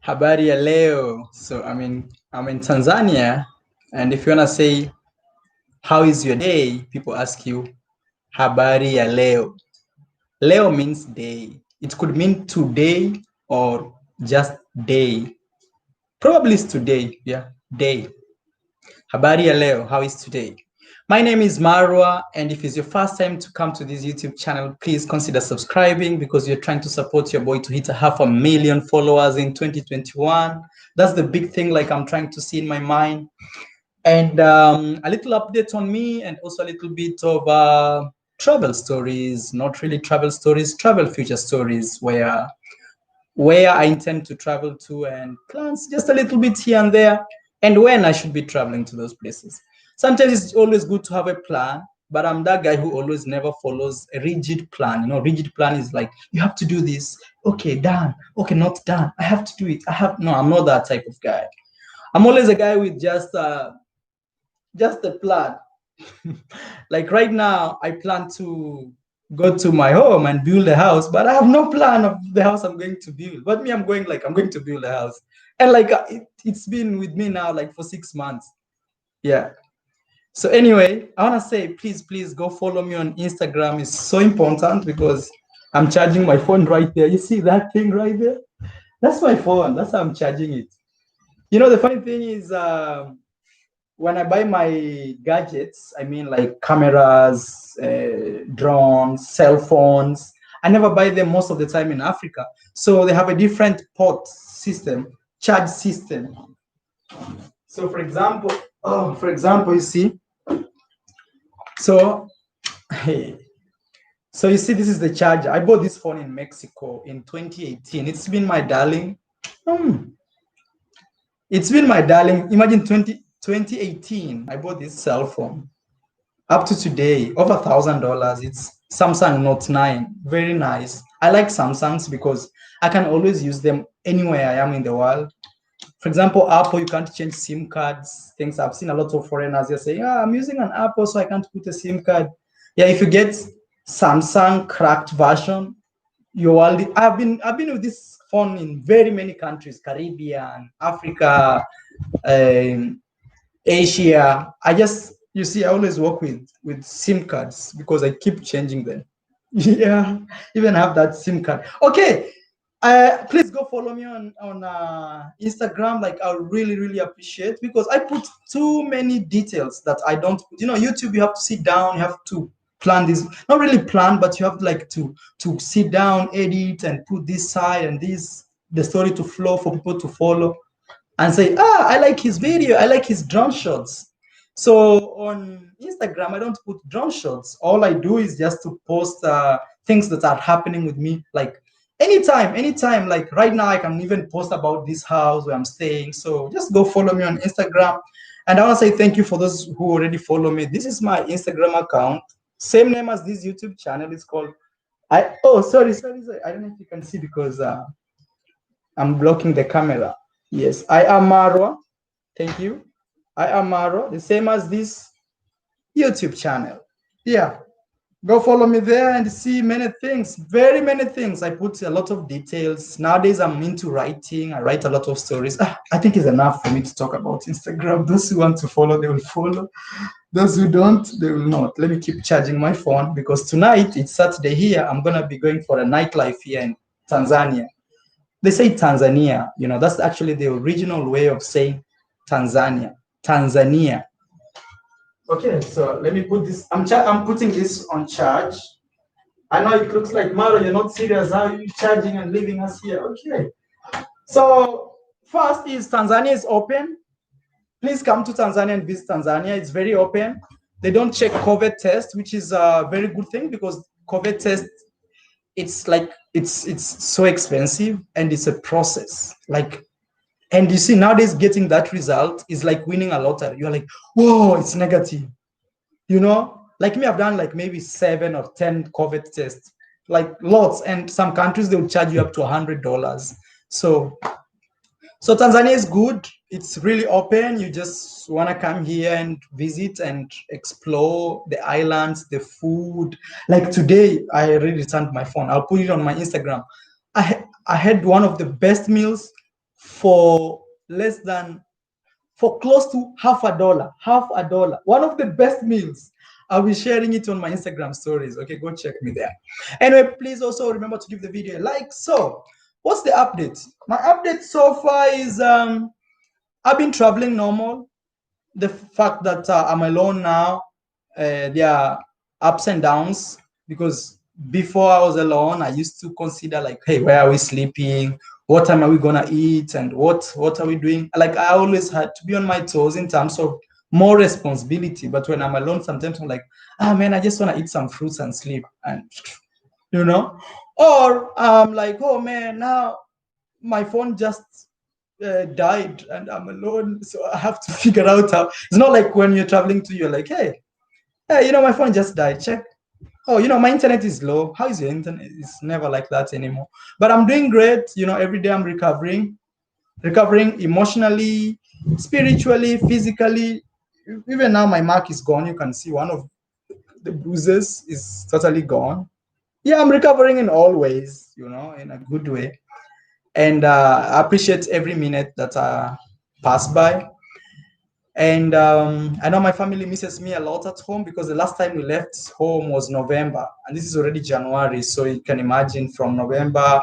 Habari ya leo. So I'm in Tanzania, and if you wanna say how is your day, people ask you habari ya leo. Leo means day. It could mean today or just day. Probably it's today. Yeah, day. Habari ya leo. How is today? My name is Marwa, and if it's your first time to come to this YouTube channel, please consider subscribing because you're trying to support your boy to hit 500,000 followers in 2021. That's the big thing, like I'm trying to see in my mind. And a little update on me, and also a little bit of travel stories, not really travel stories, travel future stories, where I intend to travel to and plans just a little bit here and there, and when I should be traveling to those places. Sometimes it's always good to have a plan, but I'm that guy who always never follows a rigid plan. Rigid plan is like, you have to do this. Okay, done. Okay, not done. I have to do it. No, I'm not that type of guy. I'm always a guy with just a plan. Like right now, I plan to go to my home and build a house, but I have no plan of the house I'm going to build. But me, I'm going to build a house, and like it's been with me now like for 6 months. Yeah. So anyway, I wanna say, please go follow me on Instagram. It's so important because I'm charging my phone right there. You see that thing right there? That's my phone. That's how I'm charging it. The funny thing is, when I buy my gadgets, I mean like cameras, drones, cell phones, I never buy them most of the time in Africa. So they have a different port system, charge system. So for example, you see, so hey, so you see, this is the charger. I bought this phone in Mexico in 2018. It's been my darling. It's been my darling. Imagine 2018. I bought this cell phone. Up to today, over $1,000. It's Samsung Note 9. Very nice. I like Samsungs because I can always use them anywhere I am in the world. For example, Apple, you can't change SIM cards. Things I've seen a lot of foreigners here saying, I'm using an Apple, so I can't put a SIM card. Yeah, if you get Samsung cracked version, you already. I've been with this phone in very many countries: Caribbean, Africa, um, Asia. You see, I always work with SIM cards because I keep changing them. Yeah, even have that SIM card. Okay, please go follow me on Instagram. Like, I really appreciate because I put too many details that I don't put. YouTube, you have to sit down, you have to plan this. Not really plan, but you have to sit down, edit, and put this side and this the story to flow for people to follow and say, I like his video, I like his drone shots. So on Instagram, I don't put drone shots. All I do is just to post things that are happening with me. Like anytime, like right now, I can even post about this house where I'm staying. So just go follow me on Instagram. And I want to say thank you for those who already follow me. This is my Instagram account, same name as this YouTube channel. It's called sorry. I don't know if you can see because I'm blocking the camera. Yes, I am Marwa. Thank you. I am Marwa, the same as this YouTube channel. Yeah, go follow me there and see many things, very many things. I put a lot of details. Nowadays, I'm into writing. I write a lot of stories. I think it's enough for me to talk about Instagram. Those who want to follow, they will follow. Those who don't, they will not. Let me keep charging my phone because tonight, it's Saturday here. I'm going to be going for a nightlife here in Tanzania. They say Tanzania, that's actually the original way of saying Tanzania. Tanzania. Okay, so let me put this. I'm putting this on charge. I know it looks like, Maro, you're not serious. How are you charging and leaving us here? Okay. So first is Tanzania is open. Please come to Tanzania and visit Tanzania. It's very open. They don't check COVID test, which is a very good thing because COVID test, it's like it's so expensive and it's a process. And you see, nowadays getting that result is like winning a lottery. You're like, whoa, it's negative. Like me, I've done like maybe 7 or 10 COVID tests, like lots. And some countries, they will charge you up to $100. So Tanzania is good. It's really open. You just want to come here and visit and explore the islands, the food. Like today, I already returned my phone. I'll put it on my Instagram. I had one of the best meals for close to $half. One of the best meals. I'll be sharing it on my Instagram stories. Okay, go check me there. Anyway, please also remember to give the video a like. So, what's the update? My update so far is I've been traveling normal. The fact that I'm alone now, there are ups and downs, because before I was alone, I used to consider like, hey, where are we sleeping? What time are we gonna eat? And what are we doing? Like, I always had to be on my toes in terms of more responsibility. But when I'm alone, sometimes I'm like, ah, man, I just want to eat some fruits and sleep, and you know. Or I'm like, oh man, now my phone just died and I'm alone, so I have to figure out how. It's not like when you're traveling to, you're like, hey, my phone just died. Check. Oh, my internet is low. How is your internet? It's never like that anymore. But I'm doing great. Every day I'm recovering emotionally, spiritually, physically. Even now, my mark is gone. You can see one of the bruises is totally gone. Yeah, I'm recovering in all ways, in a good way. And I appreciate every minute that I pass by. And I know my family misses me a lot at home, because the last time we left home was November, and this is already January. So you can imagine from November.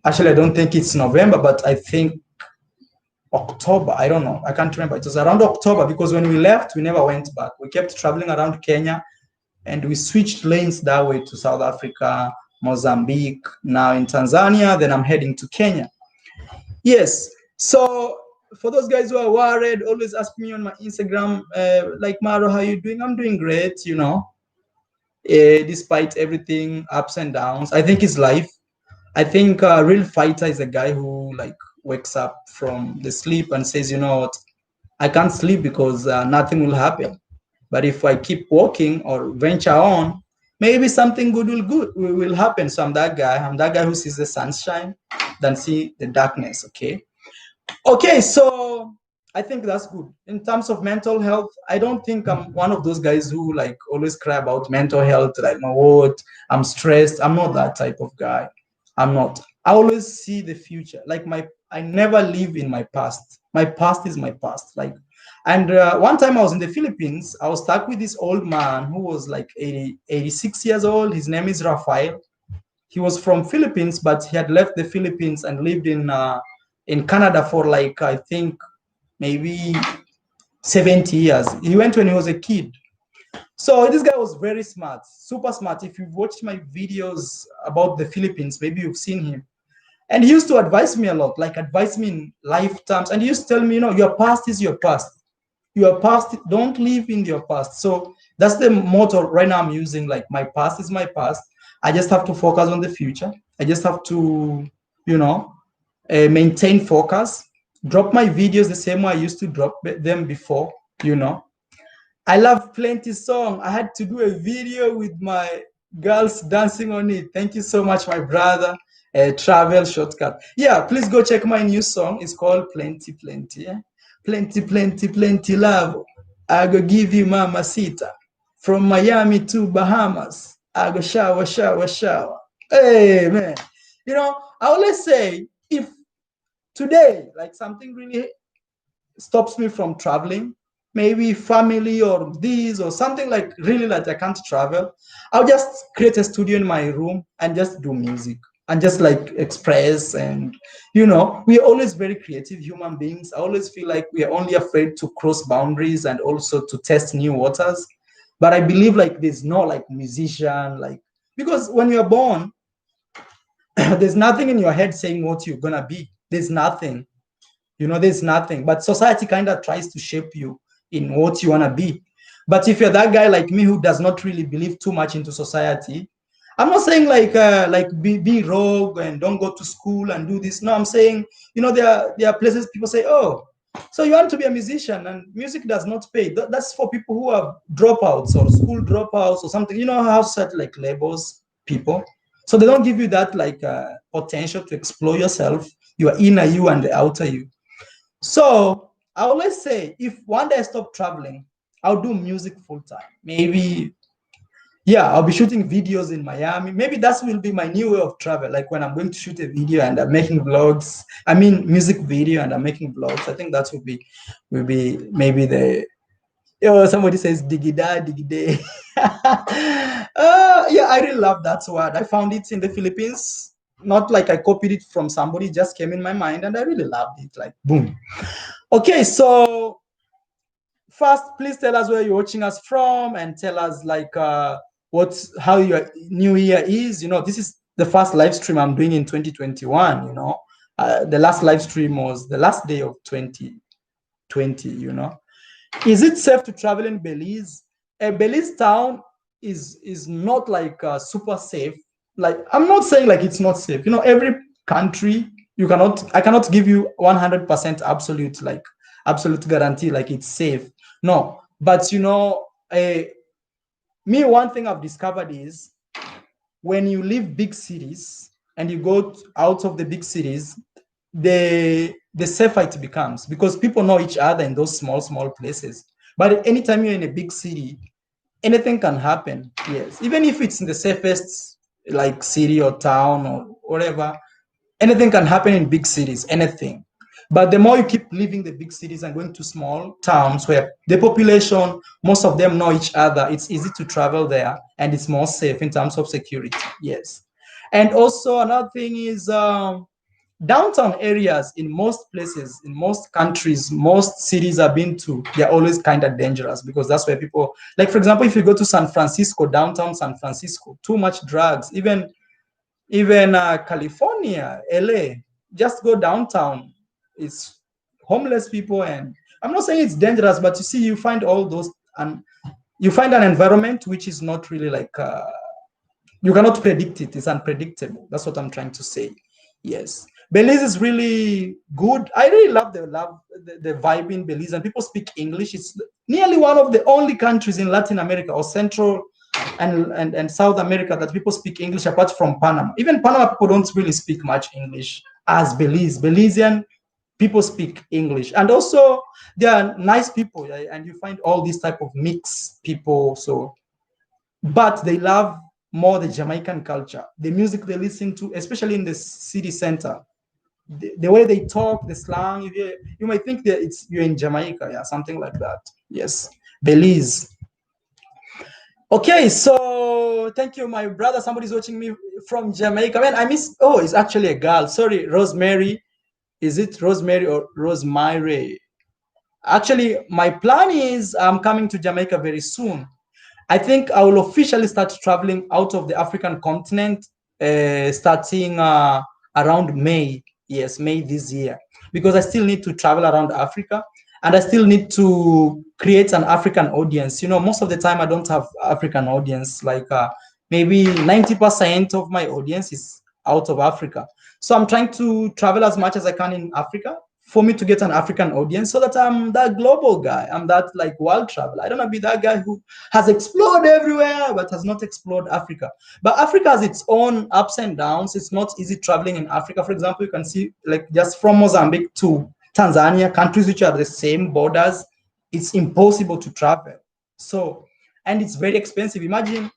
Actually, I don't think it's November, but I think October. I don't know. I can't remember. It was around October, because when we left, we never went back. We kept traveling around Kenya, and we switched lanes that way to South Africa, Mozambique, now in Tanzania. Then I'm heading to Kenya. Yes. So for those guys who are worried, always ask me on my Instagram, like, Maro, how you doing? I'm doing great, despite everything, ups and downs. I think it's life. I think a real fighter is a guy who like wakes up from the sleep and says, you know what, I can't sleep because nothing will happen. But if I keep walking or venture on, maybe something will happen. So I'm that guy. I'm that guy who sees the sunshine than see the darkness. Okay, so I think that's good. In terms of mental health, I don't think I'm one of those guys who like always cry about mental health, like, my what, I'm stressed. I'm not that type of guy. I'm not. I always see the future. Like, I never live in my past. My past is my past. And one time I was in the Philippines, I was stuck with this old man who was like 86 years old. His name is Rafael. He was from Philippines, but he had left the Philippines and lived in Canada for like, I think maybe 70 years. He went when he was a kid. So this guy was very smart, super smart. If you've watched my videos about the Philippines, maybe you've seen him. And he used to advise me a lot, like advise me in life terms. And he used to tell me, your past is your past. Your past, don't live in your past. So that's the motto right now I'm using. Like, my past is my past. I just have to focus on the future. I just have to, maintain focus, drop my videos the same way I used to drop them before. I love plenty song. I had to do a video with my girls dancing on it. Thank you so much, my brother. Travel shortcut. Yeah, please go check my new song. It's called Plenty Plenty. Yeah? Plenty Plenty Plenty Love. I go give you mamacita. From Miami to Bahamas, I go shower, shower, shower. Hey, man. I always say, if today, like, something really stops me from traveling, maybe family or this or something, like really like I can't travel, I'll just create a studio in my room and just do music and just like express. And we're always very creative human beings. I always feel like we are only afraid to cross boundaries and also to test new waters. But I believe like there's no like musician, like, because when you're born, there's nothing in your head saying what you're gonna be. There's nothing. There's nothing. But society kind of tries to shape you in what you want to be. But if you're that guy like me who does not really believe too much into society, I'm not saying like be rogue and don't go to school and do this. No, I'm saying, there are places people say, oh, so you want to be a musician and music does not pay. That's for people who are dropouts or school dropouts or something. You know how society like labels people. So they don't give you that like potential to explore yourself, your inner you and the outer you. So I always say, if one day I stop traveling, I'll do music full time. Maybe, yeah, I'll be shooting videos in Miami. Maybe that will be my new way of travel. Like when I'm going to shoot a video and I'm making vlogs. I mean, music video and I'm making vlogs. I think that will be maybe the. Oh, somebody says digida digide. Yeah, I really love that word. I found it in the Philippines. Not like I copied it from somebody, it just came in my mind, and I really loved it. Like boom. Okay, so first, please tell us where you're watching us from and tell us like how your new year is. This is the first live stream I'm doing in 2021. The last live stream was the last day of 2020. Is it safe to travel in Belize? A Belize town is not like super safe. Like I'm not saying like it's not safe. Every country I cannot give you 100% absolute guarantee like it's safe. No, but me, one thing I've discovered is when you leave big cities and you go out of the big cities, the safer it becomes because people know each other in those small places. But anytime you're in a big city, anything can happen. Yes, even if it's in the safest like city or town or whatever, anything can happen in big cities, anything. But the more you keep leaving the big cities and going to small towns where the population, most of them know each other, it's easy to travel there and it's more safe in terms of security. Yes. And also another thing is downtown areas in most places, in most countries, most cities I've been to, they're always kind of dangerous because that's where people, like for example, if you go to San Francisco, downtown San Francisco, too much drugs, even California, LA, just go downtown. It's homeless people, and I'm not saying it's dangerous, but you see, you find all those, and you find an environment which is not really like you cannot predict it. It's unpredictable. That's what I'm trying to say. Yes, Belize is really good. I really love the vibe in Belize, and people speak English. It's nearly one of the only countries in Latin America or Central and South America that people speak English apart from Panama. Even Panama people don't really speak much English as Belize. Belizean people speak English. And also they are nice people, and you find all these type of mixed people. So, but they love more the Jamaican culture, the music they listen to, especially in the city center. The way they talk, the slang, you might think that you're in Jamaica, yeah, something like that. Yes, Belize. Okay, so thank you, my brother. Somebody's watching me from Jamaica. Man, I miss. Oh, it's actually a girl. Sorry, Rosemary. Is it Rosemary or Rosemary? Actually, my plan is I'm coming to Jamaica very soon. I think I will officially start traveling out of the African continent starting around May. Yes, May this year. Because I still need to travel around Africa and I still need to create an African audience. Most of the time I don't have African audience. Like maybe 90% of my audience is out of Africa. So I'm trying to travel as much as I can in Africa for me to get an African audience so that I'm that global guy. I'm that like world traveler. I don't want to be that guy who has explored everywhere but has not explored Africa. But Africa has its own ups and downs. It's not easy traveling in Africa. For example, you can see like just from Mozambique to Tanzania, countries which are the same borders, it's impossible to travel. So, and it's very expensive. Imagine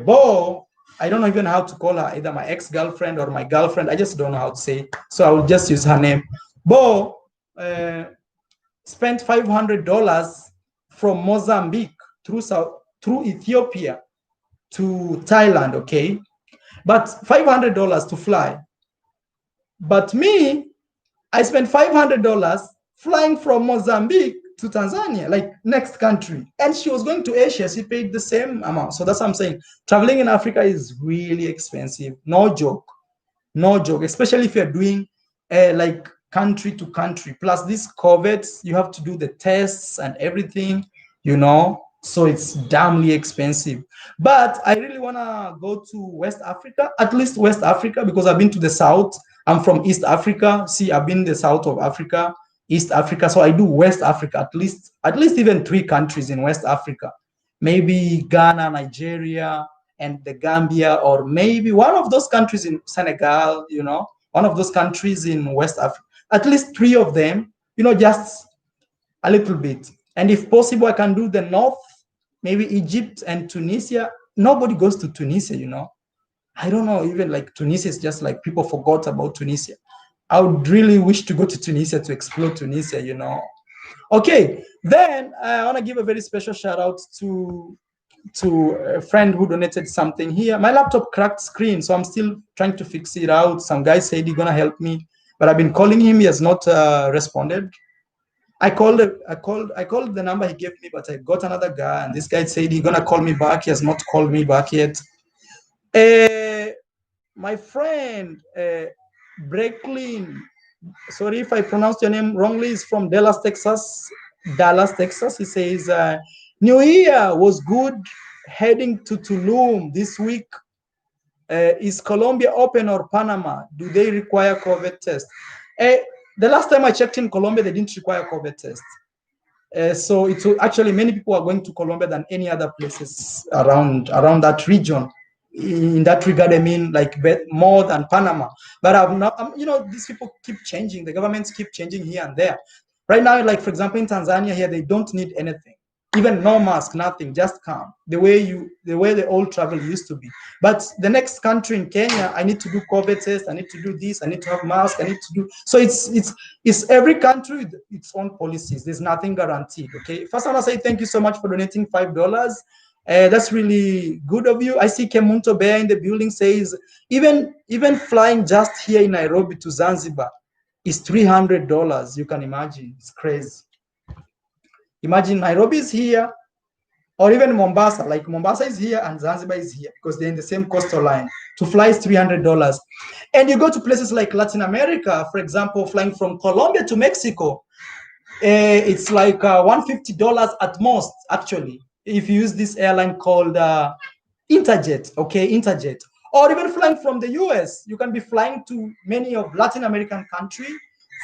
Bo, I don't know even how to call her, either my ex-girlfriend or my girlfriend. I just don't know how to say it. So I will just use her name. Bo spent $500 from Mozambique through Ethiopia to Thailand, okay? But $500 to fly. But me, I spent $500 flying from Mozambique to Tanzania, like next country. And she was going to Asia. She paid the same amount. So that's what I'm saying. Traveling in Africa is really expensive. No joke. No joke. Especially if you're doing like country to country. Plus this COVID, you have to do the tests and everything. So it's damnly expensive. But I really want to go to West Africa, at least West Africa, because I've been to the South. I'm from East Africa. See, I've been in the South of Africa, East Africa. So I do West Africa, at least even 3 countries in West Africa. Maybe Ghana, Nigeria, and the Gambia, or maybe one of those countries in Senegal, one of those countries in West Africa. At least 3 of them, just a little bit. And if possible, I can do the North maybe Egypt and Tunisia. Nobody goes to Tunisia, you know. I don't know, even like Tunisia is just like people forgot about Tunisia. I would really wish to go to Tunisia to explore Tunisia, you know. Okay, then I want to give a very special shout out to a friend who donated something here. My laptop cracked screen, so I'm still trying to fix it out. Some guy said he's gonna help me, but I've been calling him. He has not responded. I called the number he gave me, but I got another guy, and this guy said he's gonna call me back. He has not called me back yet. My friend Brooklyn, sorry if I pronounced your name wrongly, is from Dallas, Texas. Dallas, Texas. He says New Year was good. Heading to Tulum this week. Is Colombia open or Panama? Do they require COVID test? The last time I checked in Colombia, they didn't require COVID test. So it's actually many people are going to Colombia than any other places around that region. In that regard, I mean, like more than Panama. But I'm not, you know, these people keep changing. The governments keep changing here and there. Right now, like for example, in Tanzania here, they don't need anything, even no mask, nothing, just come. The way the old travel used to be. But the next country in Kenya, I need to do COVID test. I need to do this. I need to have mask. I need to do. So it's every country with its own policies. There's nothing guaranteed. Okay. First, I want to say thank you so much for donating $5. That's really good of you. I see Kemunto Bear in the building says even flying just here in Nairobi to Zanzibar is $300. You can imagine. It's crazy. Imagine Nairobi is here, or even Mombasa. Like Mombasa is here and Zanzibar is here because they're in the same coastal line. To fly is $300. And you go to places like Latin America, for example, flying from Colombia to Mexico, it's like $150 at most, actually, if you use this airline called Interjet, okay, Interjet. Or even flying from the US, you can be flying to many of Latin American countries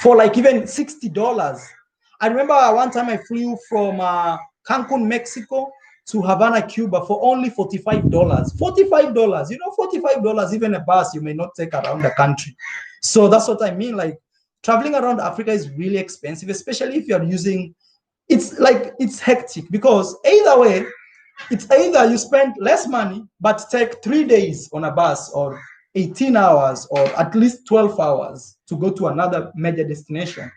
for like even $60. I remember one time I flew from Cancun, Mexico to Havana, Cuba for only $45. $45, you know, $45, even a bus you may not take around the country. So that's what I mean. Like traveling around Africa is really expensive, especially if you're using, it's hectic because either way, it's either you spend less money, but take 3 days on a bus or 18 hours or at least 12 hours to go to another major destination,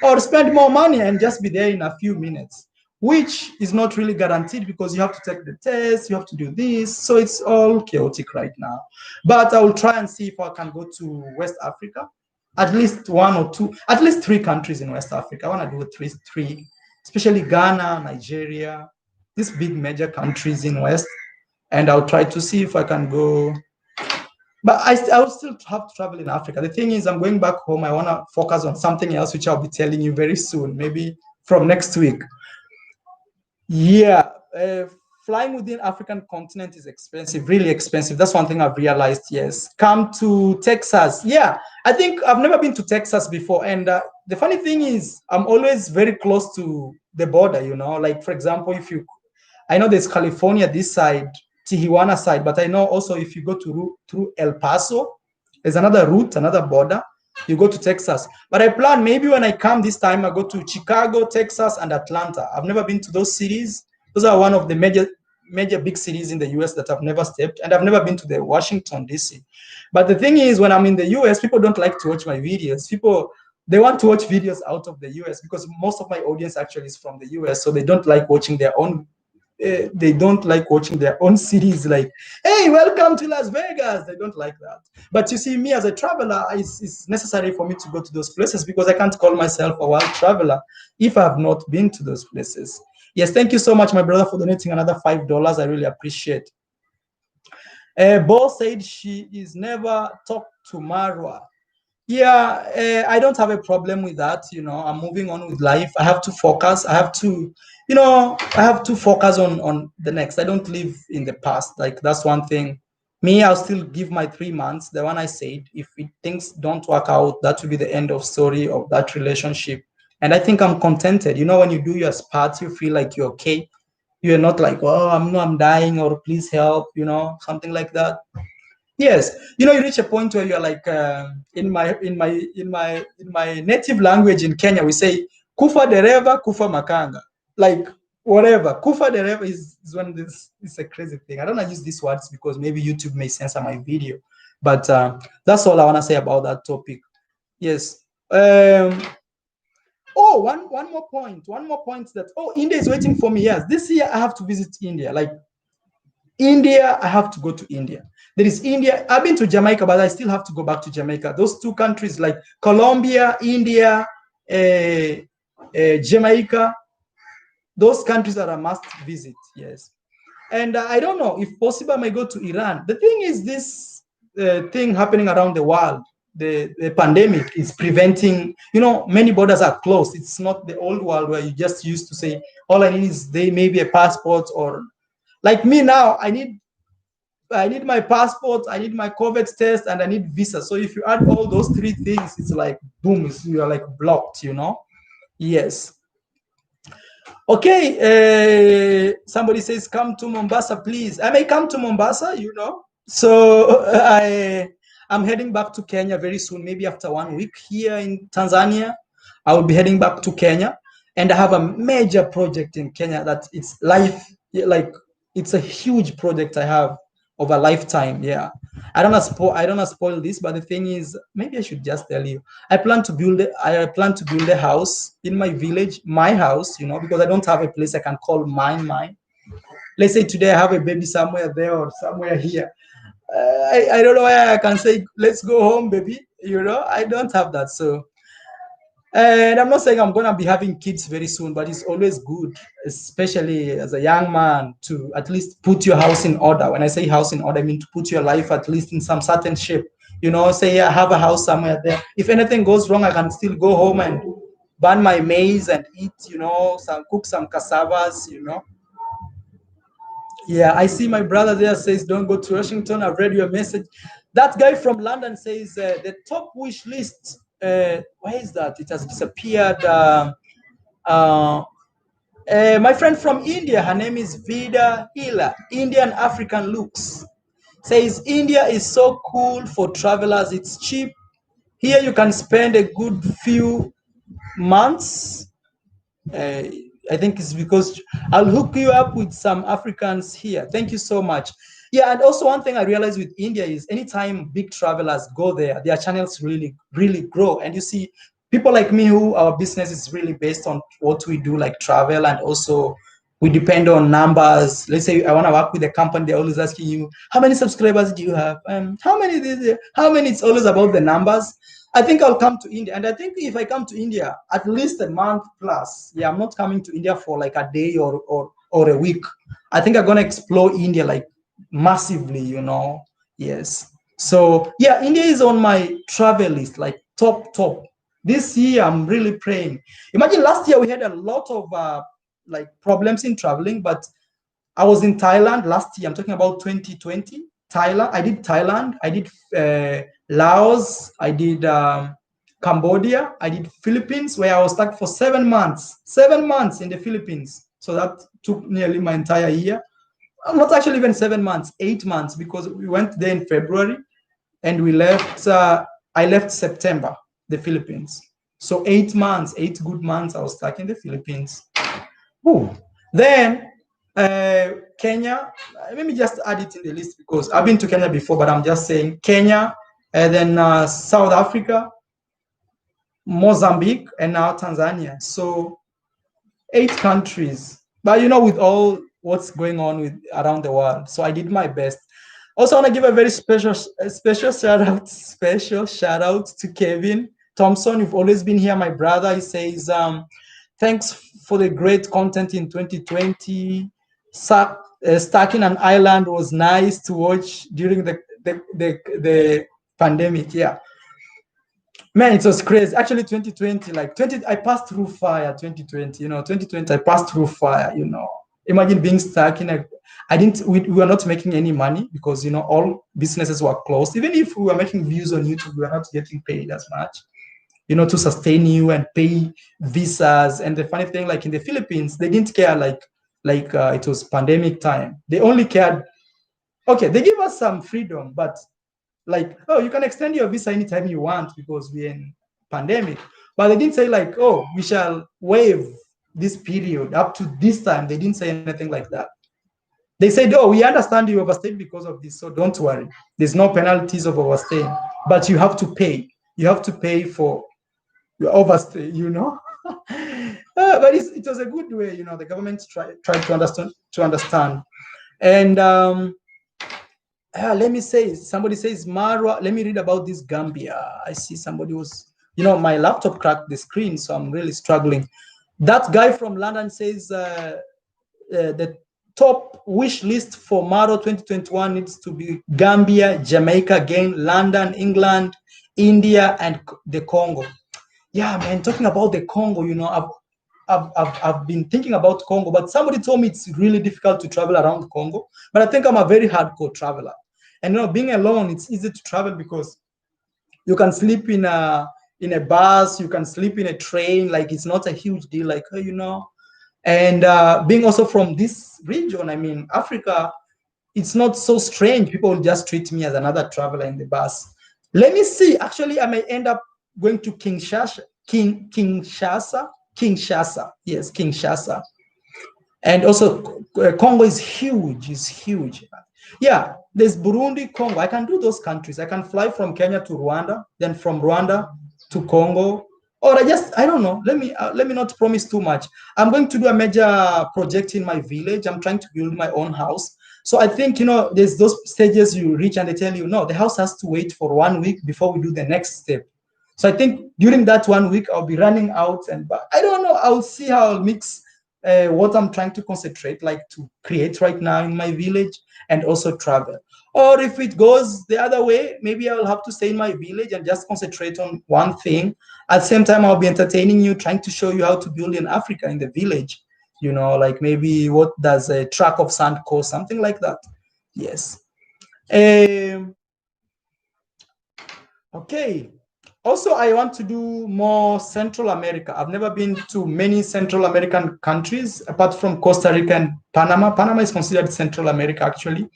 or spend more money and just be there in a few minutes, which is not really guaranteed because you have to take the test, you have to do this. So it's all chaotic right now. But I will try and see if I can go to West Africa, at least one or two, at least 3 countries in West Africa. I want to do three, especially Ghana, Nigeria, these big major countries in West. And I'll try to see if I can go. But I will still have to travel in Africa. The thing is, I'm going back home. I want to focus on something else, which I'll be telling you very soon, maybe from next week. Yeah, flying within African continent is expensive, really expensive. That's one thing I've realized. Yes, come to Texas. Yeah, I think I've never been to Texas before, and the funny thing is, I'm always very close to the border. You know, like for example, I know there's California this side, Tijuana side, but I know also if you go through El Paso, there's another route, another border. You go to Texas. But I plan maybe when I come this time, I go to Chicago, Texas, and Atlanta. I've never been to those cities. Those are one of the major big cities in the US that I've never stepped, and I've never been to the Washington, D.C. But the thing is, when I'm in the US, people don't like to watch my videos. They want to watch videos out of the US because most of my audience actually is from the US, so they don't like watching their own cities, like, hey, welcome to Las Vegas. They don't like that. But you see, me as a traveler, it's necessary for me to go to those places because I can't call myself a world traveler if I have not been to those places. Yes, thank you so much, my brother, for donating another $5. I really appreciate. Bo said she is never talked to Marwa. Yeah, I don't have a problem with that. You know, I'm moving on with life. I have to focus. I have to focus on the next. I don't live in the past. Like that's one thing. Me, I'll still give my 3 months. The one I said, if things don't work out, that will be the end of story of that relationship. And I think I'm contented. You know, when you do your part, you feel like you're okay. You're not like, oh, I'm dying, or please help. You know, something like that. Yes, you know, you reach a point where you're like, in my native language in Kenya, we say "kufa dereva, kufa makanga." Like whatever. Kufa dereva is one of this. It's a crazy thing. I don't want to use these words because maybe YouTube may censor my video, but that's all I want to say about that topic. Yes. Oh, one more point. One more point that India is waiting for me. Yes, this year I have to visit India. Like India, I have to go to India. There is India. I've been to Jamaica, but I still have to go back to Jamaica. Those two countries, like Colombia, India, Jamaica, those countries are a must visit. Yes. And I don't know if possible, I may go to Iran. The thing is, this thing happening around the world, the pandemic is preventing, many borders are closed. It's not the old world where you just used to say, all I need is maybe a passport, or like me now, I need my passport, I need my COVID test, and I need visa. So if you add all those three things, it's like, boom, you are like blocked, Yes. Okay, somebody says, come to Mombasa, please. I may come to Mombasa, So I'm heading back to Kenya very soon, maybe after 1 week here in Tanzania. I will be heading back to Kenya. And I have a major project in Kenya that it's it's a huge project I have of a lifetime. Yeah. I don't want to spoil this, but the thing is, maybe I should just tell you. I plan to build a house in my village, my house, because I don't have a place I can call mine. Let's say today I have a baby somewhere there or somewhere here. I don't know why I can say, let's go home, baby. I don't have that. So, and I'm not saying I'm going to be having kids very soon, but it's always good, especially as a young man, to at least put your house in order. When I say house in order, I mean to put your life at least in some certain shape. Say I have a house somewhere there. If anything goes wrong, I can still go home and burn my maize and eat, cook some cassavas. Yeah, I see my brother there says, don't go to Washington. I've read your message. That guy from London says the top wish list, where is that? It has disappeared. My friend from India, her name is Vida Hila, Indian African Looks, says India is so cool for travelers. It's cheap. Here you can spend a good few months. I think it's because I'll hook you up with some Africans here. Thank you so much. Yeah, and also one thing I realized with India is anytime big travelers go there, their channels really, really grow. And you see, people like me who our business is really based on what we do, like travel, and also we depend on numbers. Let's say I want to work with a company, they're always asking you, how many subscribers do you have? How many? How many? It's always about the numbers. I think I'll come to India. And I think if I come to India, at least a month plus. Yeah, I'm not coming to India for like a day or a week. I think I'm gonna explore India like massively, Yes. So yeah, India is on my travel list, like top. This year I'm really praying. Imagine last year we had a lot of like problems in traveling, but I was in Thailand last year. I'm talking about 2020. Thailand. I did Thailand. I did Laos. I did Cambodia. I did Philippines, where I was stuck for 7 months. 7 months in the Philippines. So that took nearly my entire year. Not actually even 7 months, 8 months, because we went there in February and we left. I left September, the Philippines. So 8 months, 8 good months, I was stuck in the Philippines. Ooh. Then Kenya, let me just add it in the list because I've been to Kenya before, but I'm just saying Kenya, and then South Africa, Mozambique, and now Tanzania. So 8 countries. But with all what's going on with around the world, so I did my best. Also, I want to give a very special shout out to Kevin Thompson. You've always been here, my brother. He says, thanks for the great content in 2020. Stacking an island was nice to watch during the pandemic. Yeah, man, it was crazy. Actually, 2020, I passed through fire. 2020, 2020, I passed through fire. Imagine being stuck in a. We were not making any money because all businesses were closed. Even if we were making views on YouTube, we were not getting paid as much. To sustain you and pay visas. And the funny thing, like in the Philippines, they didn't care like it was pandemic time. They only cared, okay, they give us some freedom, but like, oh, you can extend your visa anytime you want because we're in pandemic. But they didn't say like, oh, we shall waive this period, up to this time, they didn't say anything like that. They said, oh, we understand you overstayed because of this, so don't worry. There's no penalties of overstaying, but you have to pay. You have to pay for your overstay, you know. But it was a good way, you know. The government tried to understand. And let me say, somebody says Marwa. Let me read about this Gambia. I see somebody was, you know, my laptop cracked the screen, so I'm really struggling. That guy from London says the top wish list for Maro 2021 needs to be Gambia, Jamaica again, London, England, India, and the Congo. Yeah, man, talking about the Congo, you know, I've been thinking about Congo, but somebody told me it's really difficult to travel around Congo. But I think I'm a very hardcore traveler. And you know, being alone, it's easy to travel because you can sleep in a bus, you can sleep in a train, like it's not a huge deal, like you know. And being also from this region, I mean, Africa, it's not so strange. People will just treat me as another traveler in the bus. Let me see. Actually, I may end up going to Kinshasa. Kinshasa. Yes, Kinshasa. And also, Congo is huge. Is huge. Yeah, there's Burundi, Congo. I can do those countries. I can fly from Kenya to Rwanda, then from Rwanda to Congo, or I don't know. Let me not promise too much. I'm going to do a major project in my village. I'm trying to build my own house. So I think, you know, there's those stages you reach and they tell you, no, the house has to wait for 1 week before we do the next step. So I think during that 1 week, I'll be running out, but I don't know. I'll see how I'll mix what I'm trying to concentrate, like to create right now in my village, and also travel. Or if it goes the other way, maybe I'll have to stay in my village and just concentrate on one thing. At the same time, I'll be entertaining you, trying to show you how to build in Africa in the village. You know, like maybe what does a truck of sand cost, something like that. Yes. Okay. Also, I want to do more Central America. I've never been to many Central American countries apart from Costa Rica and Panama. Panama is considered Central America, actually.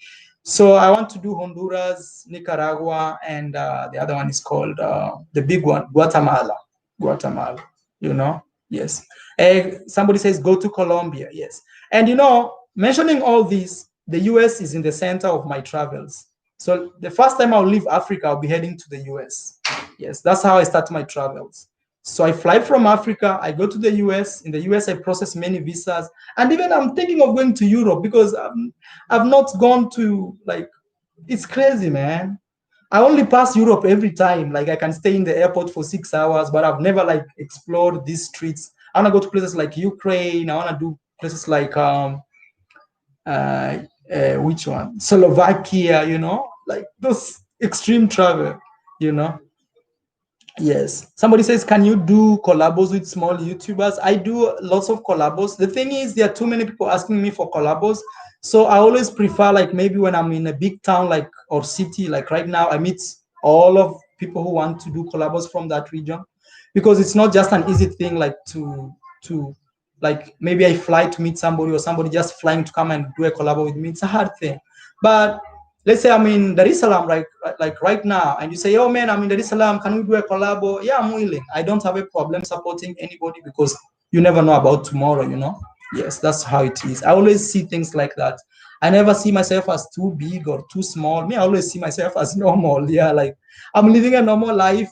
So I want to do Honduras, Nicaragua, and the other one is called the big one, Guatemala. Guatemala, you know? Yes. Somebody says go to Colombia. Yes. And, you know, mentioning all this, the US is in the center of my travels. So the first time I'll leave Africa, I'll be heading to the US. Yes, that's how I start my travels. So I fly from Africa, I go to the US. In the US, I process many visas. And even I'm thinking of going to Europe because I've not gone to, like, it's crazy, man. I only pass Europe every time. Like I can stay in the airport for 6 hours, but I've never like explored these streets. I want to go to places like Ukraine. I want to do places like which one? Slovakia, you know, like those extreme travel, you know. Yes. Somebody says, can you do collabos with small YouTubers? I do lots of collabos. The thing is, there are too many people asking me for collabos. So I always prefer, like, maybe when I'm in a big town, like, or city, like right now, I meet all of people who want to do collabos from that region, because it's not just an easy thing, like to like maybe I fly to meet somebody or somebody just flying to come and do a collabo with me. It's a hard thing. But let's say I'm in Dar es Salaam, like right now, and you say, oh man, I'm in Dar es Salaam, can we do a collabo? Yeah, I'm willing. I don't have a problem supporting anybody because you never know about tomorrow, you know? Yes, that's how it is. I always see things like that. I never see myself as too big or too small. Me, I always see myself as normal. Yeah, like I'm living a normal life.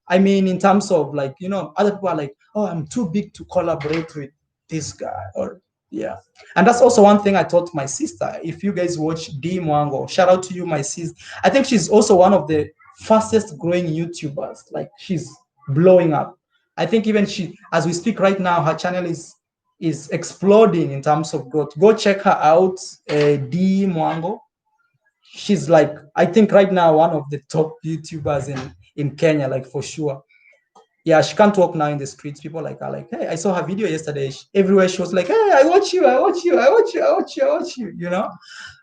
I mean, in terms of like, you know, other people are like, oh, I'm too big to collaborate with this guy, or yeah. And that's also one thing I taught my sister. If you guys watch D Mwango, shout out to you, my sis. I think she's also one of the fastest growing YouTubers. Like she's blowing up. I think even she, as we speak right now, her channel is exploding in terms of growth. Go check her out, D Mwango. She's like, I think right now one of the top YouTubers in Kenya, like for sure. Yeah, she can't walk now in the streets. People like are like, hey, I saw her video yesterday. Everywhere she was like, hey, I watch you, I watch you, I watch you, I watch you, I watch you. You know,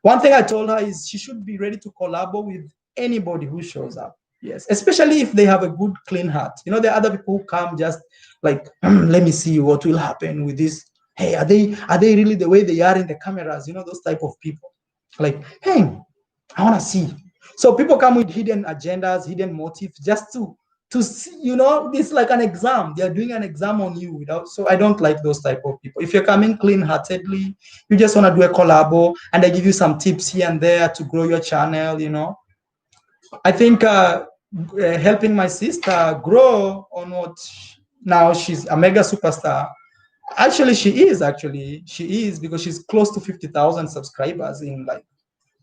one thing I told her is she should be ready to collabo with anybody who shows up. Yes, especially if they have a good, clean heart. You know, there are other people who come just like, let me see what will happen with this. Hey, are they really the way they are in the cameras? You know, those type of people. Like, hey, I want to see. So people come with hidden agendas, hidden motives, just to to see, it's like an exam. They're doing an exam on you without. So I don't like those type of people. If you're coming clean-heartedly, you just want to do a collabo, and I give you some tips here and there to grow your channel. I think helping my sister grow on what now she's a mega superstar. Actually, she is because she's close to 50,000 subscribers in like.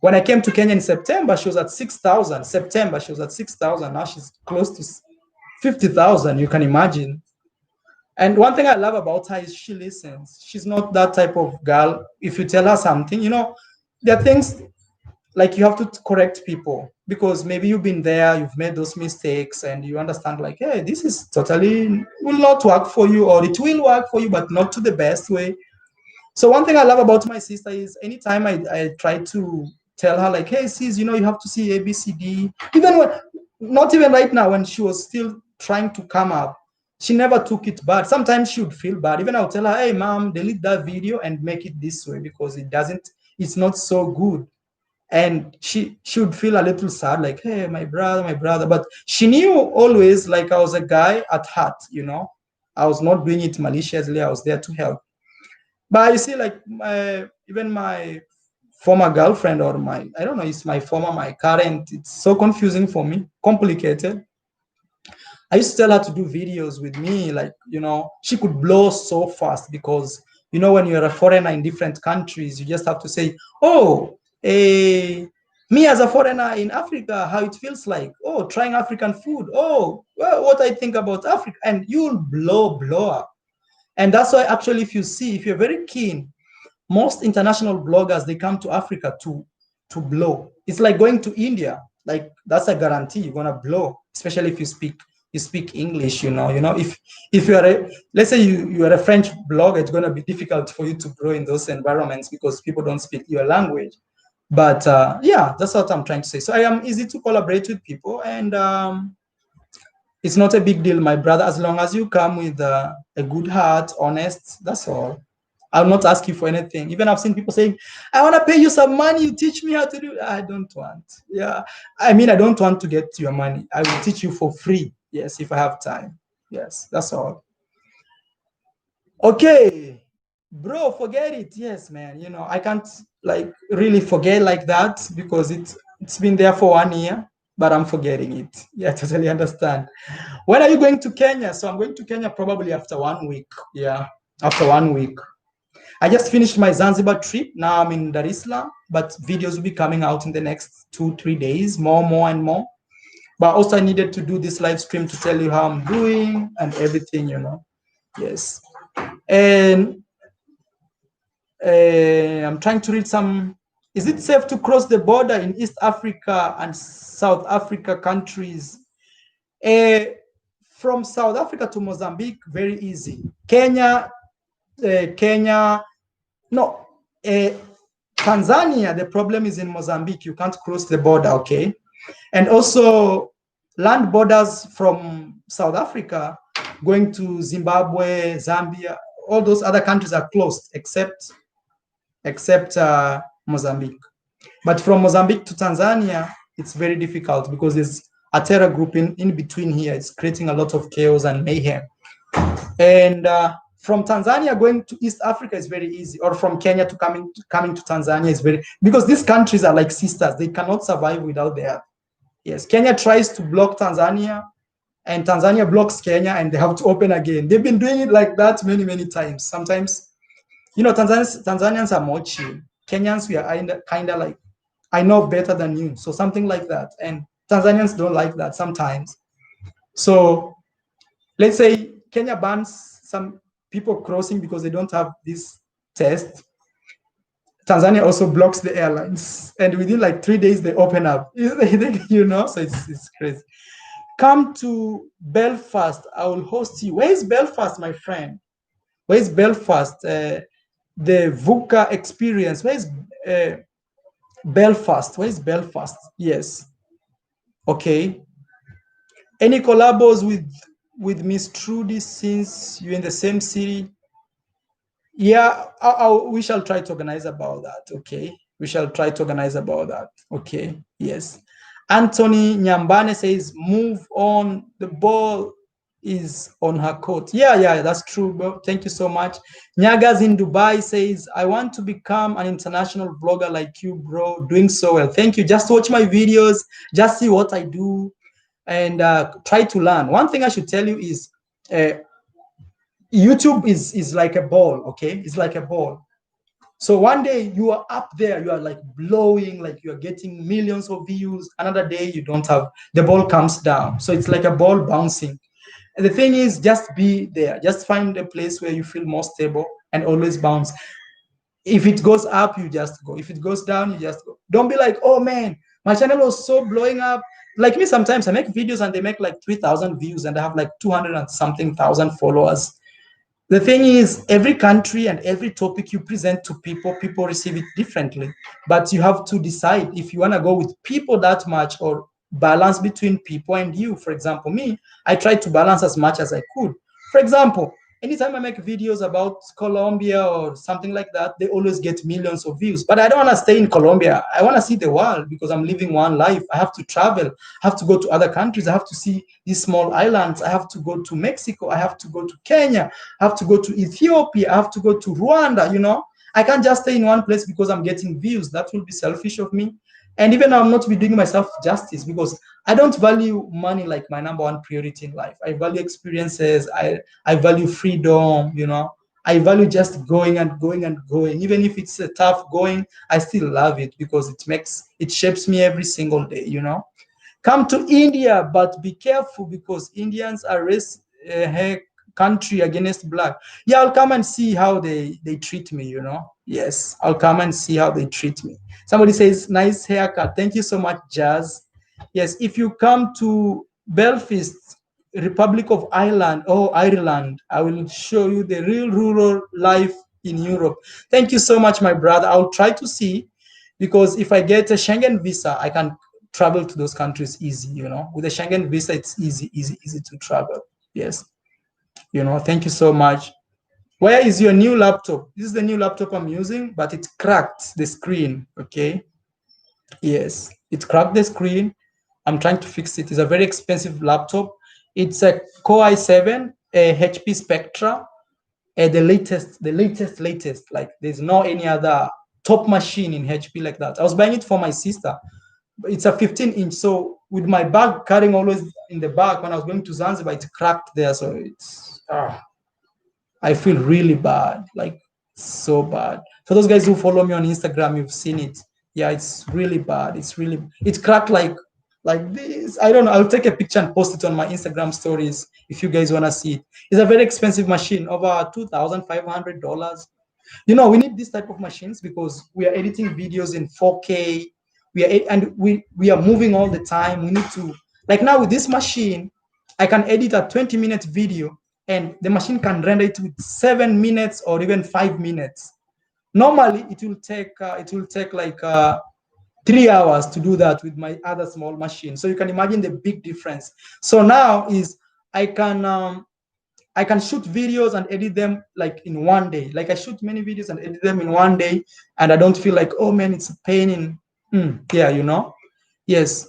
When I came to Kenya in September, she was at 6,000. September, she was at 6,000. Now she's close to 50,000. You can imagine. And one thing I love about her is she listens. She's not that type of girl. If you tell her something, there are things like you have to correct people because maybe you've been there, you've made those mistakes, and you understand like, hey, this is totally will not work for you, or it will work for you, but not to the best way. So one thing I love about my sister is anytime I try to tell her like, hey, sis, you have to see ABCD, even when, not even right now, when she was still trying to come up, she never took it bad. Sometimes she would feel bad. Even I'll tell her, hey, mom, delete that video and make it this way because it's not so good. And she would feel a little sad, like, hey, my brother. But she knew always, like, I was a guy at heart, I was not doing it maliciously. I was there to help. But you see, like, even my former girlfriend, or I don't know, it's my current, it's so confusing for me, complicated. I used to tell her to do videos with me, like, she could blow so fast because, when you're a foreigner in different countries, you just have to say, oh, me as a foreigner in Africa, how it feels like, oh, trying African food, oh, well, what I think about Africa, and you'll blow up. And that's why actually, if you're very keen, most international bloggers, they come to Africa to blow. It's like going to India. Like, that's a guarantee you're gonna blow, especially if you speak English. If you are let's say you are a French blogger, it's gonna be difficult for you to grow in those environments because people don't speak your language. But yeah, that's what I'm trying to say. So I am easy to collaborate with people, and it's not a big deal, my brother, as long as you come with a good heart, honest, that's all. I'll not ask you for anything. Even I've seen people saying, I want to pay you some money, you teach me how to do it. I don't want. Yeah. I don't want to get your money. I will teach you for free. Yes, if I have time. Yes, that's all. Okay. Bro, forget it. Yes, man. I can't like really forget like that because it's been there for 1 year, but I'm forgetting it. Yeah, I totally understand. When are you going to Kenya? So I'm going to Kenya probably after 1 week. Yeah, after 1 week. I just finished my Zanzibar trip. Now I'm in Dar es Salaam, but videos will be coming out in the next 2-3 days, more and more. But also I needed to do this live stream to tell you how I'm doing and everything, Yes. And I'm trying to read some. Is it safe to cross the border in East Africa and South Africa countries? From South Africa to Mozambique, very easy. Kenya, no. Tanzania, the problem is in Mozambique. You can't cross the border, okay? And also, land borders from South Africa going to Zimbabwe, Zambia, all those other countries are closed except Mozambique. But from Mozambique to Tanzania, it's very difficult because there's a terror group in between here. It's creating a lot of chaos and mayhem. And from Tanzania going to East Africa is very easy, or from Kenya to coming to Tanzania is very, because these countries are like sisters. They cannot survive without the other. Yes, Kenya tries to block Tanzania, and Tanzania blocks Kenya, and they have to open again. They've been doing it like that many times. Sometimes, Tanzanians are more chill. Kenyans, we are kind of like, I know better than you, so something like that. And Tanzanians don't like that sometimes. So let's say Kenya bans some people crossing because they don't have this test. Tanzania also blocks the airlines, and within like 3 days they open up. So it's crazy. Come to Belfast. I will host you. Where is Belfast, my friend? Where is Belfast? The VUCA experience. Where is Belfast? Where is Belfast? Yes. Okay. Any collabos with Miss Trudy since you're in the same city? Yeah, we shall try to organize about that. Okay. We shall try to organize about that. Okay. Yes. Anthony Nyambane says, move on, the ball is on her court. Yeah, that's true, bro. Thank you so much. Nyagas in Dubai says, I want to become an international vlogger like you, bro. Doing so well. Thank you. Just watch my videos, just see what I do, and try to learn. One thing I should tell you is YouTube is like a ball, okay? It's like a ball. So one day you are up there, you are like blowing, like you are getting millions of views. Another day you don't have, the ball comes down. So it's like a ball bouncing. And the thing is, just be there. Just find a place where you feel more stable and always bounce. If it goes up, you just go. If it goes down, you just go. Don't be like, oh man, my channel was so blowing up. Like me, sometimes I make videos and they make like 3,000 views and I have like 200 and something thousand followers. The thing is, every country and every topic you present to people, people receive it differently. But you have to decide if you want to go with people that much or balance between people and you. For example, me, I try to balance as much as I could. For example, anytime I make videos about Colombia or something like that, they always get millions of views. But I don't want to stay in Colombia. I want to see the world because I'm living one life. I have to travel. I have to go to other countries. I have to see these small islands. I have to go to Mexico. I have to go to Kenya. I have to go to Ethiopia. I have to go to Rwanda, you know. I can't just stay in one place because I'm getting views. That will be selfish of me. And even I'm not be doing myself justice because I don't value money like my number one priority in life. I value experiences. I value freedom, you know. I value just going and going and going. Even if it's a tough going, I still love it because it shapes me every single day, you know. Come to India, but be careful because Indians are country against black. Yeah, I'll come and see how they treat me, you know. Yes, I'll come and see how they treat me. Somebody says, nice haircut. Thank you so much, Jazz. Yes, if you come to Belfast, Republic of Ireland, Ireland, I will show you the real rural life in Europe. Thank you so much, my brother. I'll try to see because if I get a Schengen visa, I can travel to those countries easy, you know. With a Schengen visa, it's easy to travel. Yes. You know, thank you so much. Where is your new laptop? This is the new laptop I'm using, but it cracked the screen. Okay. Yes, it cracked the screen. I'm trying to fix it. It's a very expensive laptop. It's a Core i7, a HP Spectra, the latest. Like there's no any other top machine in HP like that. I was buying it for my sister. It's a 15-inch. So with my bag carrying always in the back, when I was going to Zanzibar, it cracked there. So it's I feel really bad, like so bad. For those guys who follow me on Instagram, you've seen it. Yeah, it's really bad. It's cracked like this. I don't know. I'll take a picture and post it on my Instagram stories if you guys want to see it. It's a very expensive machine, over $2,500. You know, we need this type of machines because we are editing videos in 4K. We are moving all the time. We need to, like now with this machine, I can edit a 20-minute video and the machine can render it with 7 minutes or even 5 minutes. Normally, it will take like 3 hours to do that with my other small machine. So you can imagine the big difference. So now is I can shoot videos and edit them like in one day. Like I shoot many videos and edit them in one day, and I don't feel like, oh man, it's a pain in. Yeah, you know. Yes.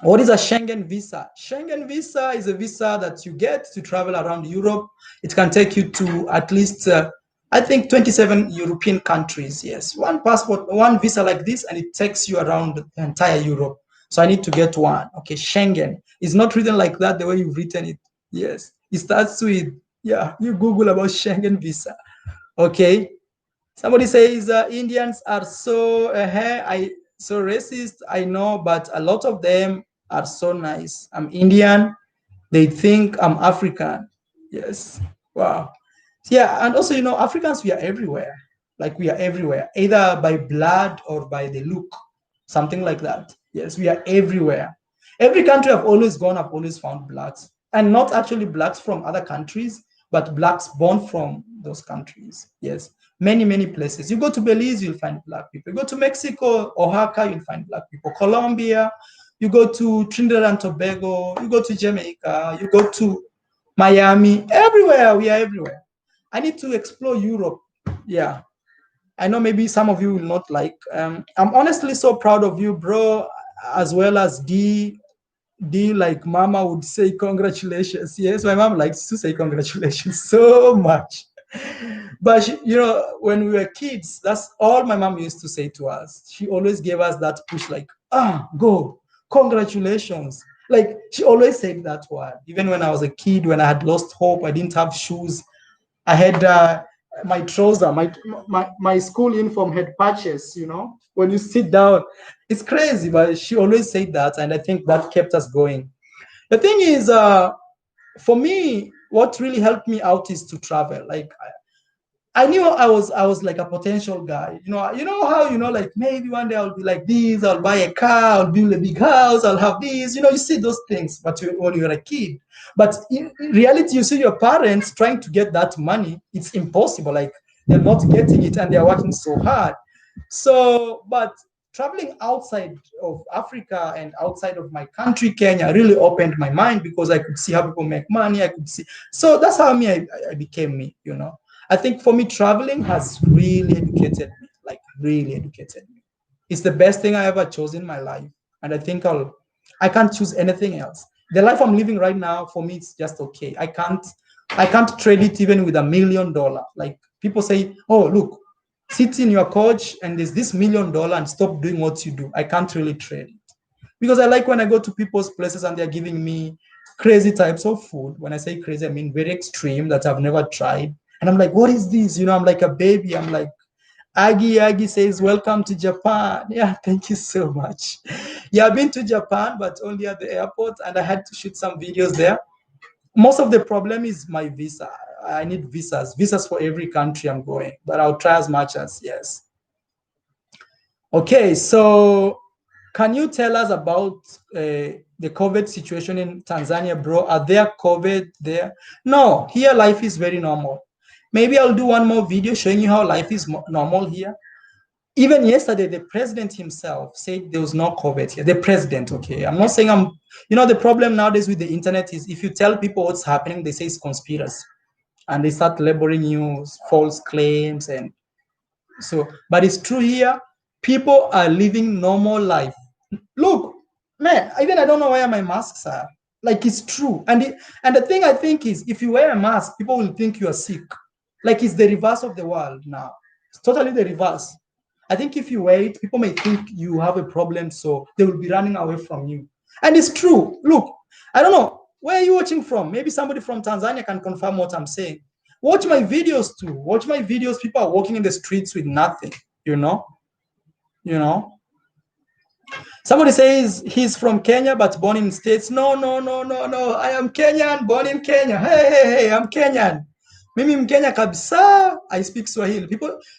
What is a Schengen visa? Schengen visa is a visa that you get to travel around Europe. It can take you to at least, I think, 27 European countries. Yes, one passport, one visa like this, and it takes you around the entire Europe. So I need to get one. Okay, Schengen. It's not written like that the way you've written it. Yes, it starts with, yeah, you Google about Schengen visa. Okay. Somebody says Indians are so racist. I know, but a lot of them are so nice. I'm Indian. They think I'm African. Yes. Wow. Yeah, and also, you know, Africans, we are everywhere. Like we are everywhere, either by blood or by the look, something like that. Yes, we are everywhere. Every country I've always found blacks, and not actually blacks from other countries, but blacks born from those countries. Yes, many places. You go to Belize, you'll find black people. You go to Mexico, Oaxaca, you'll find black people. Colombia, you go to Trinidad and Tobago, you go to Jamaica, you go to Miami, everywhere. We are everywhere. I need to explore Europe. Yeah. I know maybe some of you will not like. I'm honestly so proud of you, bro. as well as D, like mama would say congratulations. Yes, my mom likes to say congratulations so much. But when we were kids, that's all my mom used to say to us. She always gave us that push, like, go, congratulations. Like, she always said that word. Even when I was a kid, when I had lost hope, I didn't have shoes. I had my trouser, my school uniform had patches, when you sit down. It's crazy, but she always said that, and I think that kept us going. The thing is, for me, what really helped me out is to travel. Like, I knew I was like a potential guy. How like maybe one day I'll be like this, I'll buy a car, I'll build a big house, I'll have this. You see those things, but when you're a kid. But in reality, you see your parents trying to get that money. It's impossible. Like, they're not getting it and they're working so hard. So, but traveling outside of Africa and outside of my country, Kenya, really opened my mind because I could see how people make money. I could see. So that's how I became me. I think for me, traveling has really educated me, like really educated me. It's the best thing I ever chose in my life. And I think I can't choose anything else. The life I'm living right now, for me, it's just okay. I can't trade it even with $1 million. Like, people say, oh, look, sit in your couch and there's this $1 million and stop doing what you do. I can't really trade it. Because I like when I go to people's places and they're giving me crazy types of food. When I say crazy, I mean very extreme that I've never tried. And I'm like, what is this? I'm like a baby. I'm like, Aggie says, welcome to Japan. Yeah, thank you so much. Yeah, I've been to Japan, but only at the airport, and I had to shoot some videos there. Most of the problem is my visa. I need visas for every country I'm going, but I'll try as much as, yes. Okay, so can you tell us about the COVID situation in Tanzania, bro? Are there COVID there? No, here life is very normal. Maybe I'll do one more video showing you how life is normal here. Even yesterday, the president himself said there was no COVID here. The president, okay? I'm not saying the problem nowadays with the internet is if you tell people what's happening, they say it's conspiracy. And they start labeling you false claims. And so, but it's true here. People are living normal life. Look, man, even I don't know where my masks are. Like, it's true. And the thing I think is, if you wear a mask, people will think you are sick. Like, it's the reverse of the world now. It's totally the reverse. I think if you wear it, people may think you have a problem, so they will be running away from you. And it's true. Look, I don't know. Where are you watching from? Maybe somebody from Tanzania can confirm what I'm saying. Watch my videos too. Watch my videos. People are walking in the streets with nothing, you know? You know? Somebody says he's from Kenya but born in States. No, no, no, no, no. I am Kenyan, born in Kenya. Hey, I'm Kenyan. Mimi Mkenya kabisa. I speak Swahili.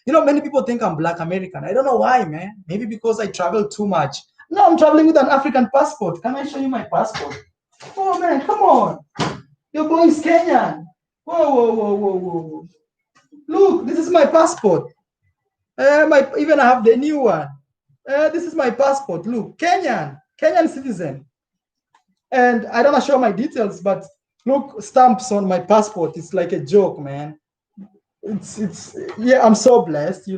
Many people think I'm Black American. I don't know why, man. Maybe because I travel too much. No, I'm traveling with an African passport. Can I show you my passport? Oh, man, come on. Your boy is Kenyan. Whoa, whoa, whoa, whoa, whoa. Look, this is my passport. Even I have the new one. This is my passport. Look, Kenyan citizen. And I don't want to show my details, but look, stamps on my passport. It's like a joke, man. Yeah, I'm so blessed,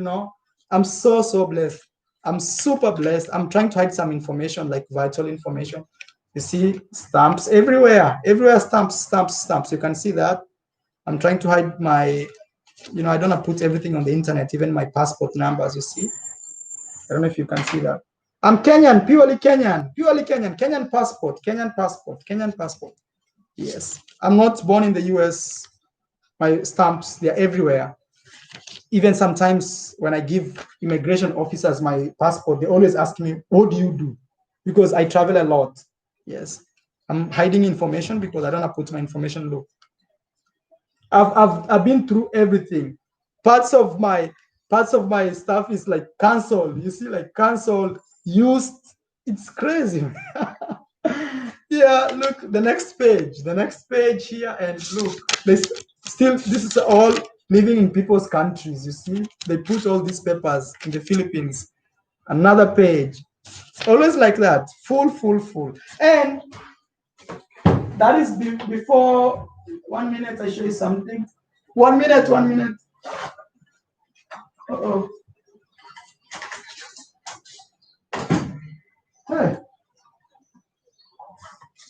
I'm so blessed. I'm super blessed. I'm trying to hide some information, like vital information. You see stamps everywhere, stamps. You can see that. I'm trying to hide my, I don't want to put everything on the internet, even my passport numbers, you see. I don't know if you can see that. I'm Kenyan, purely Kenyan, Kenyan passport. Yes. I'm not born in the US. My stamps, they're everywhere. Even sometimes when I give immigration officers my passport, they always ask me, what do you do? Because I travel a lot. Yes. I'm hiding information because I don't want to put my information low. I've been through everything. Parts of my stuff is like canceled. You see, like canceled, used. It's crazy. Yeah, look, the next page here, and look, this is all living in people's countries. You see, they put all these papers in the Philippines. Another page. It's always like that, full. And that is before 1 minute. I show you something. 1 minute. Uh-oh. Hey,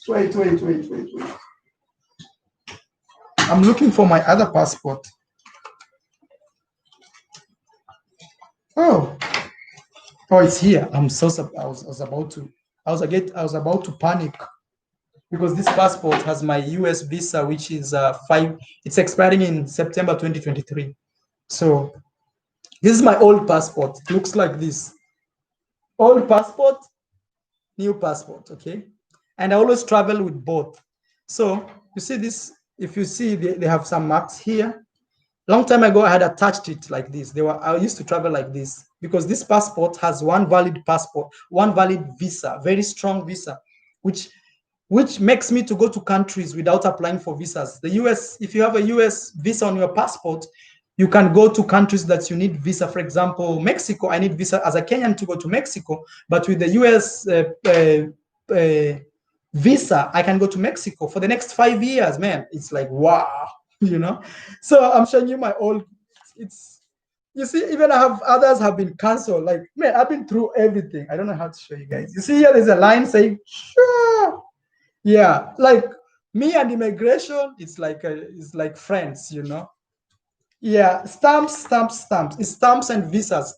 Wait. I'm looking for my other passport. Oh, it's here. I was about to panic because this passport has my US visa, which is it's expiring in September 2023. So this is my old passport. It looks like this. Old passport, new passport, okay? And I always travel with both. So you see this, if you see, they have some marks here. Long time ago, I had attached it like this. I used to travel like this because this passport has one valid visa, very strong visa, which makes me to go to countries without applying for visas. The US, if you have a US visa on your passport, you can go to countries that you need visa. For example, Mexico, I need visa as a Kenyan to go to Mexico, but with the US visa, I can go to Mexico for the next 5 years, man. It's like, wow, you know? So I'm showing you my old, you see, even others have been canceled. Like, man, I've been through everything. I don't know how to show you guys. You see here, there's a line saying, sure. Yeah, like me and immigration, it's like friends, you know? Yeah, stamps. It's stamps and visas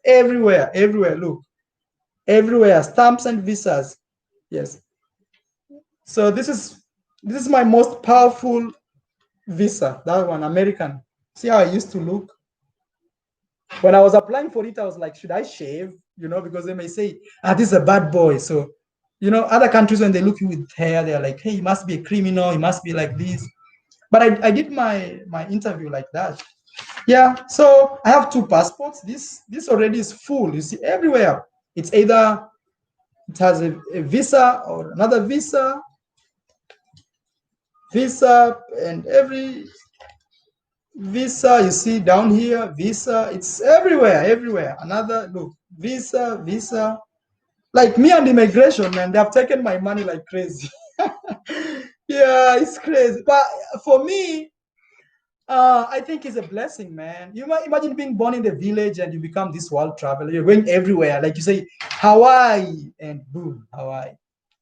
everywhere. Look, everywhere, stamps and visas. Yes. So this is my most powerful visa. That one, American. See how I used to look? When I was applying for it, I was like, should I shave? You know, because they may say, this is a bad boy. So, you know, other countries, when they look you with hair, they're like, hey, he must be a criminal. He must be like this. But I did my interview like that. Yeah, so I have 2 passports. This already is full. You see, everywhere. It's either it has a visa or another visa, and every visa you see down here, visa. It's everywhere. Another look, visa. Like me and immigration, man, they have taken my money like crazy. Yeah, it's crazy. But for me, I think it's a blessing, man. You might imagine being born in the village and you become this world traveler. You're going everywhere. Like you say, Hawaii, and boom, Hawaii.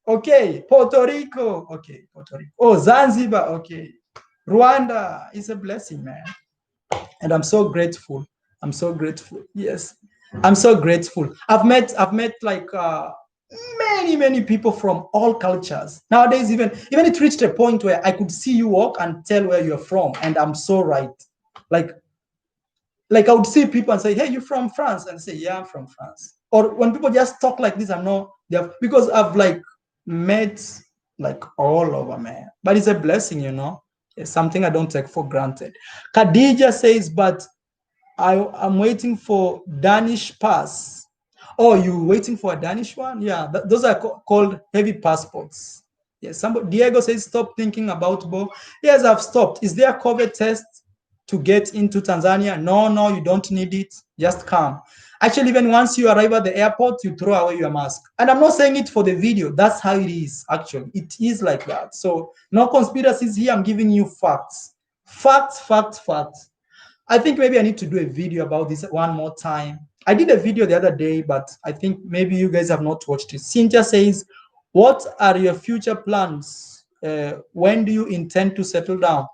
Okay, Puerto Rico. Okay, Puerto Rico. Oh, Zanzibar. Okay, Rwanda. It's a blessing, man. And I'm so grateful. Yes, I'm so grateful. I've met like many people from all cultures. Nowadays, even it reached a point where I could see you walk and tell where you're from, and I'm so right. Like I would see people and say, "Hey, you from France?" And say, "Yeah, I'm from France." Or when people just talk like this, I know they have, because I've like met like all over, man. But it's a blessing, you know. It's something I don't take for granted. Khadija says, "But I'm waiting for Danish pass." Oh, you waiting for a Danish one? Yeah, those are called heavy passports. Yes, Diego says, stop thinking about Bo. Yes, I've stopped. Is there a COVID test to get into Tanzania? No, you don't need it. Just come. Actually, even once you arrive at the airport, you throw away your mask. And I'm not saying it for the video. That's how it is, actually. It is like that. So no conspiracies here. I'm giving you facts. Facts. I think maybe I need to do a video about this one more time. I did a video the other day, but I think maybe you guys have not watched it. Cynthia says, what are your future plans? When do you intend to settle down?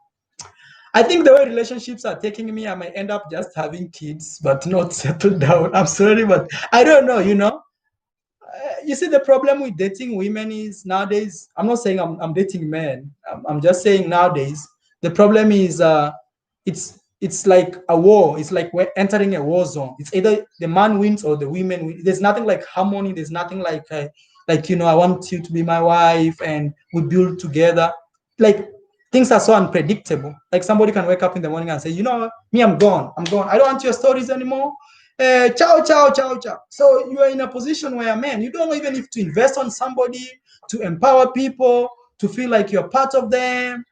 I think the way relationships are taking me, I might end up just having kids, but not settle down. I'm sorry, but I don't know, you know? You see, the problem with dating women is nowadays, I'm not saying I'm dating men. I'm just saying nowadays, the problem is it's like a war. It's like we're entering a war zone. It's either the man wins or the women win. There's nothing like harmony. There's nothing like, you know, I want you to be my wife and we build together. Like things are so unpredictable. Like somebody can wake up in the morning and say, you know, me, I'm gone. I don't want your stories anymore. Ciao. So you are in a position where, man, you don't even have to invest on somebody to empower people to feel like you're part of them.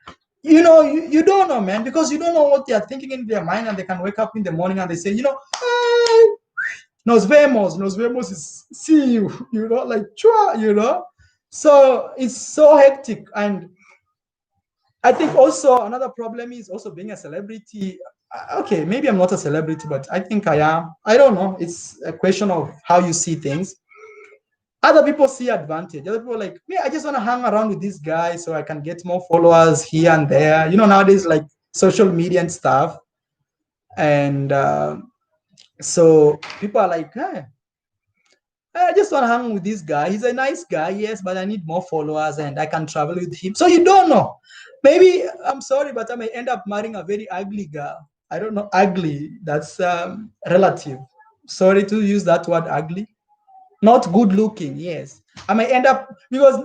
You know, you don't know, man, because you don't know what they are thinking in their mind, and they can wake up in the morning and they say, you know, hey, nos vemos is see you, you know, like, you know. So it's so hectic. And I think also another problem is also being a celebrity. Okay, maybe I'm not a celebrity, but I think I am. I don't know. It's a question of how you see things. Other people see advantage. Other people are like, me, I just want to hang around with this guy so I can get more followers here and there. You know, nowadays, like social media and stuff. And so people are like, hey, I just want to hang with this guy. He's a nice guy, yes, but I need more followers and I can travel with him. So you don't know. Maybe, I'm sorry, but I may end up marrying a very ugly girl. I don't know, ugly. That's relative. Sorry to use that word ugly. Not good looking, yes. I may end up, because,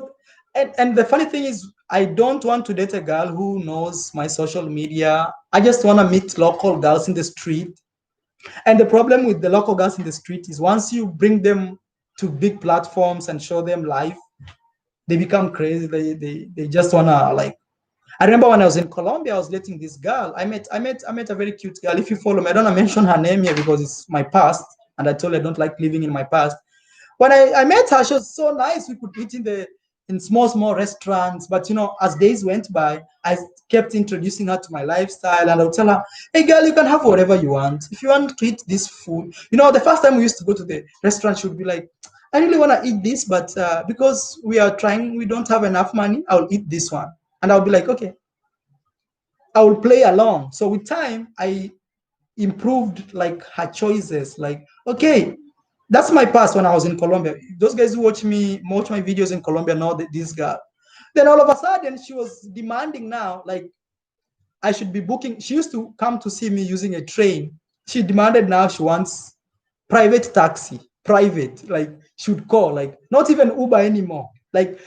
and the funny thing is, I don't want to date a girl who knows my social media. I just want to meet local girls in the street. And the problem with the local girls in the street is once you bring them to big platforms and show them life, they become crazy. They just wanna like. I remember when I was in Colombia, I was dating this girl. I met a very cute girl. If you follow me, I don't wanna mention her name here because it's my past, and I told her I don't like living in my past. When I met her, she was so nice. We could eat in small restaurants. But as days went by, I kept introducing her to my lifestyle, and I would tell her, "Hey, girl, you can have whatever you want. If you want to eat this food, the first time we used to go to the restaurant, she would be like, I really want to eat this, but because we don't have enough money. I'll eat this one." And I'll be like, okay, I will play along. So with time, I improved like her choices. Like, okay, that's my past when I was in Colombia. Those guys who watch my videos in Colombia know that this girl. Then all of a sudden, she was demanding now, like I should be booking. She used to come to see me using a train. She demanded now she wants private taxi, private. Like she would call, like not even Uber anymore. Like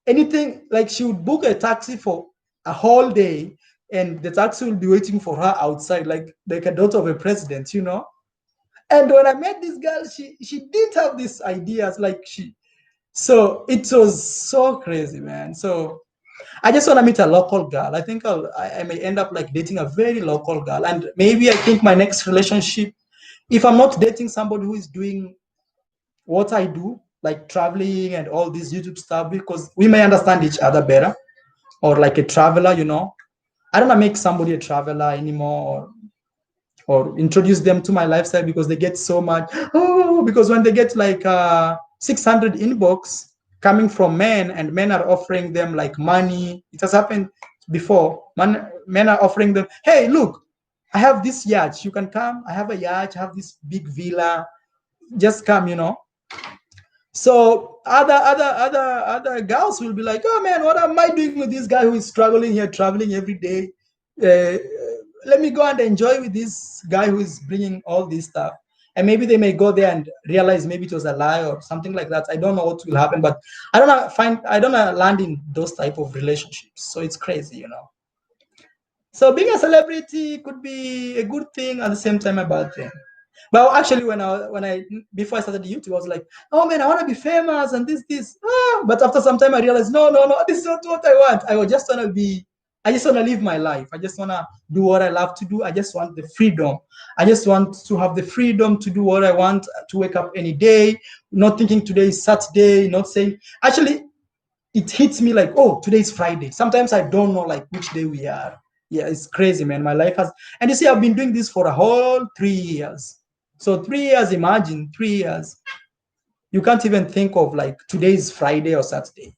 anything, like she would book a taxi for a whole day, and the taxi will be waiting for her outside, like a daughter of a president. And when I met this girl, she didn't have these ideas, like so it was so crazy, man. So I just want to meet a local girl. I think I may end up like dating a very local girl, and maybe I think my next relationship, if I'm not dating somebody who is doing what I do, like traveling and all this YouTube stuff, because we may understand each other better, or like a traveler. I don't want to make somebody a traveler anymore, or introduce them to my lifestyle because they get so much. Oh, because when they get like 600 inbox coming from men, and men are offering them like money. It has happened before. Men are offering them, hey, look, I have this yacht, you can come. I have a yacht, I have this big villa, just come. So other girls will be like, oh man, what am I doing with this guy who is struggling here, traveling every day? Uh, Let me go and enjoy with this guy who is bringing all this stuff. And maybe they may go there and realize maybe it was a lie or something like that. I don't know what will happen, but I don't land in those type of relationships. So it's crazy. So being a celebrity could be a good thing at the same time a bad thing. But actually, when I before I started YouTube, I was like, oh man, I want to be famous and this. But after some time, I realized, no, this is not what I want. I just want to live my life. I just want to do what I love to do. I just want the freedom. I just want to have the freedom to do what I want, to wake up any day, not thinking today is Saturday, not saying, actually, it hits me like, oh, today is Friday. Sometimes I don't know like which day we are. Yeah, it's crazy, man. My life has, and you see, I've been doing this for a whole 3 years. So 3 years, imagine 3 years. You can't even think of like today is Friday or Saturday.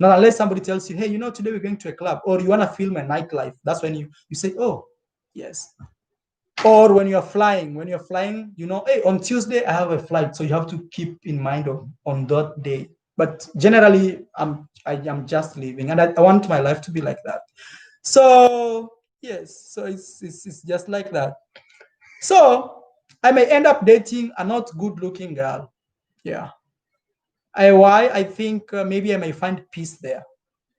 Not unless somebody tells you, hey, today we're going to a club, or you want to film a nightlife. That's when you say, oh, yes. Or when you're flying, hey, on Tuesday I have a flight, so you have to keep in mind on that day. But generally, I am just living, and I want my life to be like that. So yes, so it's just like that. So I may end up dating a not good-looking girl. Yeah. Why? I think maybe I may find peace there,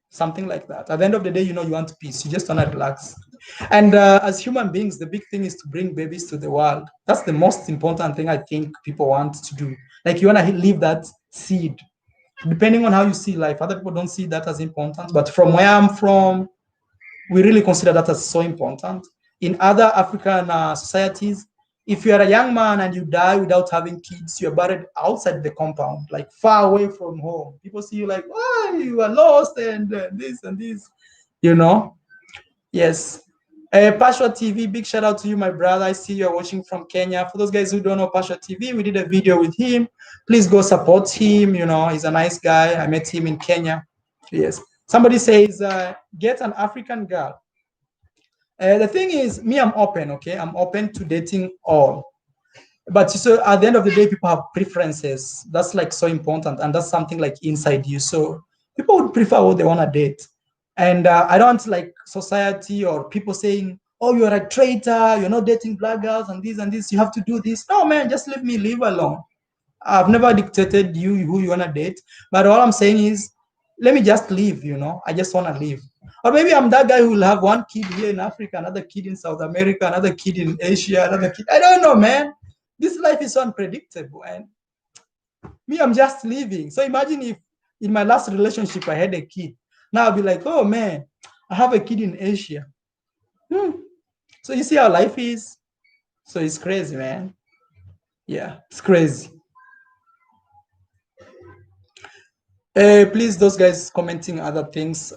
something like that. At the end of the day, you want peace. You just want to relax. And as human beings, the big thing is to bring babies to the world. That's the most important thing I think people want to do. Like you want to leave that seed. Depending on how you see life, other people don't see that as important. But from where I'm from, we really consider that as so important. In other African societies, if you are a young man and you die without having kids, you're buried outside the compound, like far away from home. People see you like, why you are lost and this and this, you know? Yes. Pasha TV, big shout out to you, my brother. I see you're watching from Kenya. For those guys who don't know Pasha TV, we did a video with him. Please go support him. You know, he's a nice guy. I met him in Kenya. Yes. Somebody says, get an African girl. The thing is, me, I'm open, okay? I'm open to dating all. But so at the end of the day, people have preferences. That's like so important. And that's something like inside you. So people would prefer what they want to date. And I don't like society or people saying, oh, you're a traitor, you're not dating black girls and this, you have to do this. No, man, just leave me live alone. I've never dictated you who you want to date. But all I'm saying is, let me just live, you know. I just want to live. Or maybe I'm that guy who will have one kid here in Africa, another kid in South America, another kid in Asia, another kid. I don't know, man. This life is so unpredictable. And me, I'm just living. So imagine if in my last relationship I had a kid. Now I'll be like, oh man, I have a kid in Asia. So you see how life is? So it's crazy, man. Yeah, it's crazy. Please, those guys commenting other things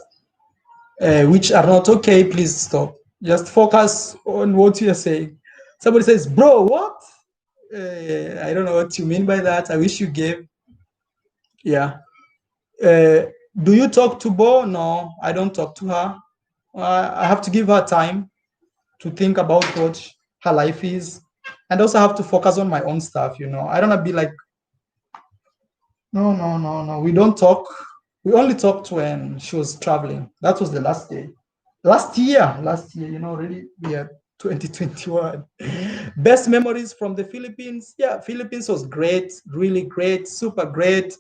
which are not okay, please stop. Just focus on what you're saying. Somebody says, bro, what? I don't know what you mean by that. I wish you gave. Yeah. Do you talk to Bo? No, I don't talk to her. I have to give her time to think about what her life is. And also have to focus on my own stuff, you know. I don't want to be like, no, no, no, no. We don't talk. We only talked when she was traveling. That was the last day. Last year, you know, really, we are 2021. Best memories from the Philippines. Yeah, Philippines was great, really great, super great.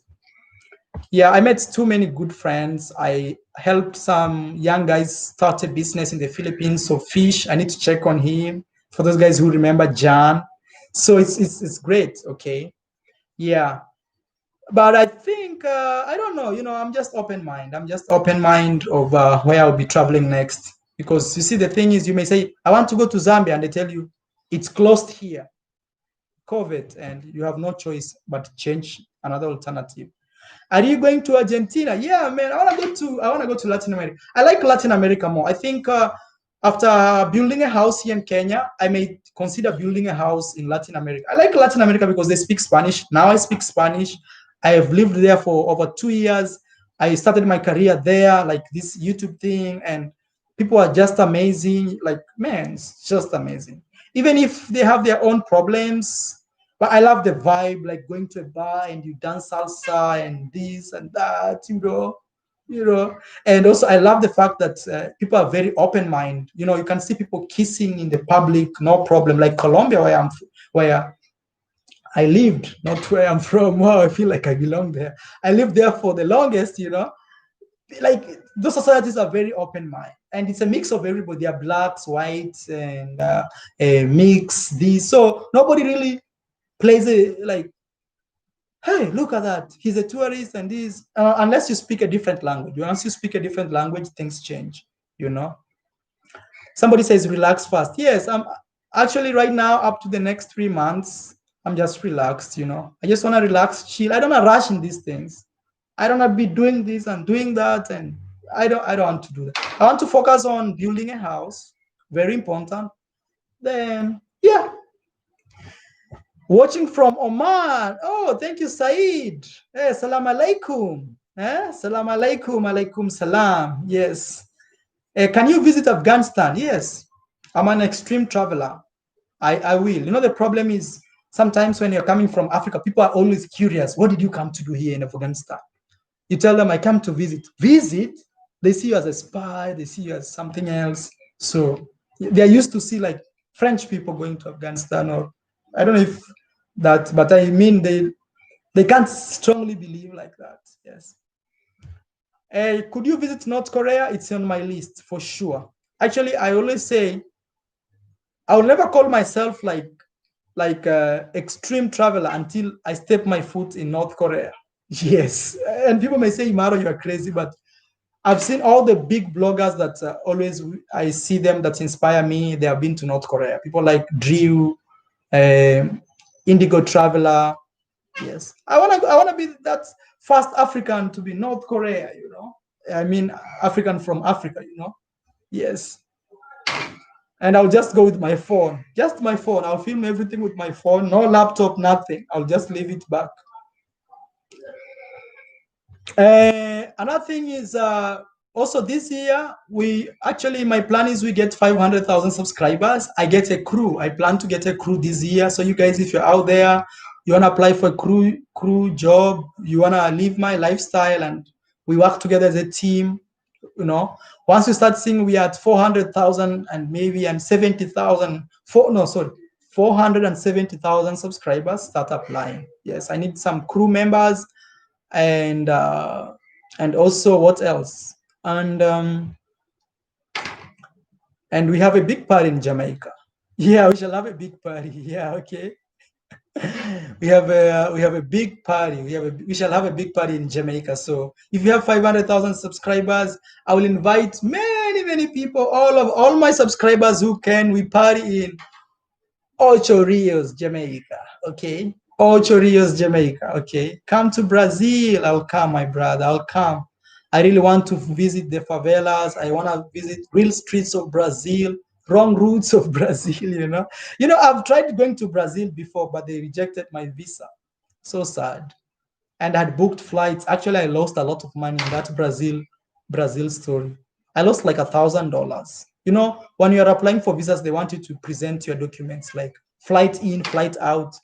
Yeah, I met too many good friends. I helped some young guys start a business in the Philippines. So fish, I need to check on him. For those guys who remember John. So it's great, okay? Yeah. But I think I don't know, you know, I'm just open mind. I'm just open mind of where I'll be traveling next. Because you see, the thing is, you may say, I want to go to Zambia, and they tell you it's closed here, COVID, and you have no choice but change another alternative. Are you going to Argentina? Yeah, man. I want to go to Latin America. I like Latin America more. I think after building a house here in Kenya, I may consider building a house in Latin America. I like Latin America because they speak Spanish. Now I speak Spanish. I have lived there for over 2 years. I started my career there, like this YouTube thing, and people are just amazing. Like, man, it's just amazing. Even if they have their own problems, but I love the vibe, like going to a bar and you dance salsa and this and that, you know. And also, I love the fact that people are very open-minded. You know, you can see people kissing in the public, no problem. Like Colombia, where I lived, not where I'm from. Wow, I feel like I belong there. I lived there for the longest, you know. Like those societies are very open-minded, and it's a mix of everybody. They are blacks, whites, and a mix. These, so nobody really plays it like, hey, look at that, he's a tourist and this, unless you speak a different language. Once you speak a different language, things change, you know. Somebody says relax fast. Yes, I'm actually right now up to the next 3 months, I'm just relaxed, you know. I just want to relax, chill. I don't want to rush in these things. I don't want to be doing this and doing that, and I don't want to do that. I want to focus on building a house, very important. Then yeah, watching from Oman. Oh, thank you, Saeed. Hey, salam alaikum. Salam alaikum, alaikum salam. Yes. Can you visit Afghanistan? Yes. I'm an extreme traveler. I will. You know, the problem is sometimes when you're coming from Africa, people are always curious. What did you come to do here in Afghanistan? You tell them, I come to visit. Visit? They see you as a spy. They see you as something else. So they're used to see like French people going to Afghanistan, or I don't know if that, but I mean they can't strongly believe like that. Yes. Could you visit North Korea? It's on my list for sure. Actually, I always say I will never call myself like extreme traveler until I step my foot in North Korea. Yes, and people may say, Maro, you are crazy, but I've seen all the big bloggers that always I see them that inspire me. They have been to North Korea. People like Drew, Indigo Traveler. Yes, I wanna be that first African to be North Korea. You know, I mean African from Africa. You know, yes. And I'll just go with my phone, just my phone. I'll film everything with my phone, no laptop, nothing. I'll just leave it back. Another thing is also this year, we actually, my plan is we get 500,000 subscribers. I get a crew. I plan to get a crew this year. So you guys, if you're out there, you want to apply for a crew job, you want to live my lifestyle, and we work together as a team, you know, once you start seeing we are at 400,000 and maybe and 70,000, no, sorry, 470,000 subscribers, start applying. Yes, I need some crew members, and also what else? And we have a big party in Jamaica. Yeah, we shall have a big party. Yeah, okay. We have a big party. We shall have a big party in Jamaica. So if you have 500,000 subscribers, I will invite many people, all my subscribers who can. We party in Ocho Rios, Jamaica. Okay, Ocho Rios, Jamaica. Okay, come to Brazil. I'll come, my brother. I'll come. I really want to visit the favelas. I want to visit real streets of Brazil, wrong routes of Brazil. I've tried going to Brazil before, but they rejected my visa. So sad. And I had booked flights. Actually, I lost a lot of money in that Brazil story. I lost like $1,000. When you're applying for visas, they want you to present your documents like flight in, flight out.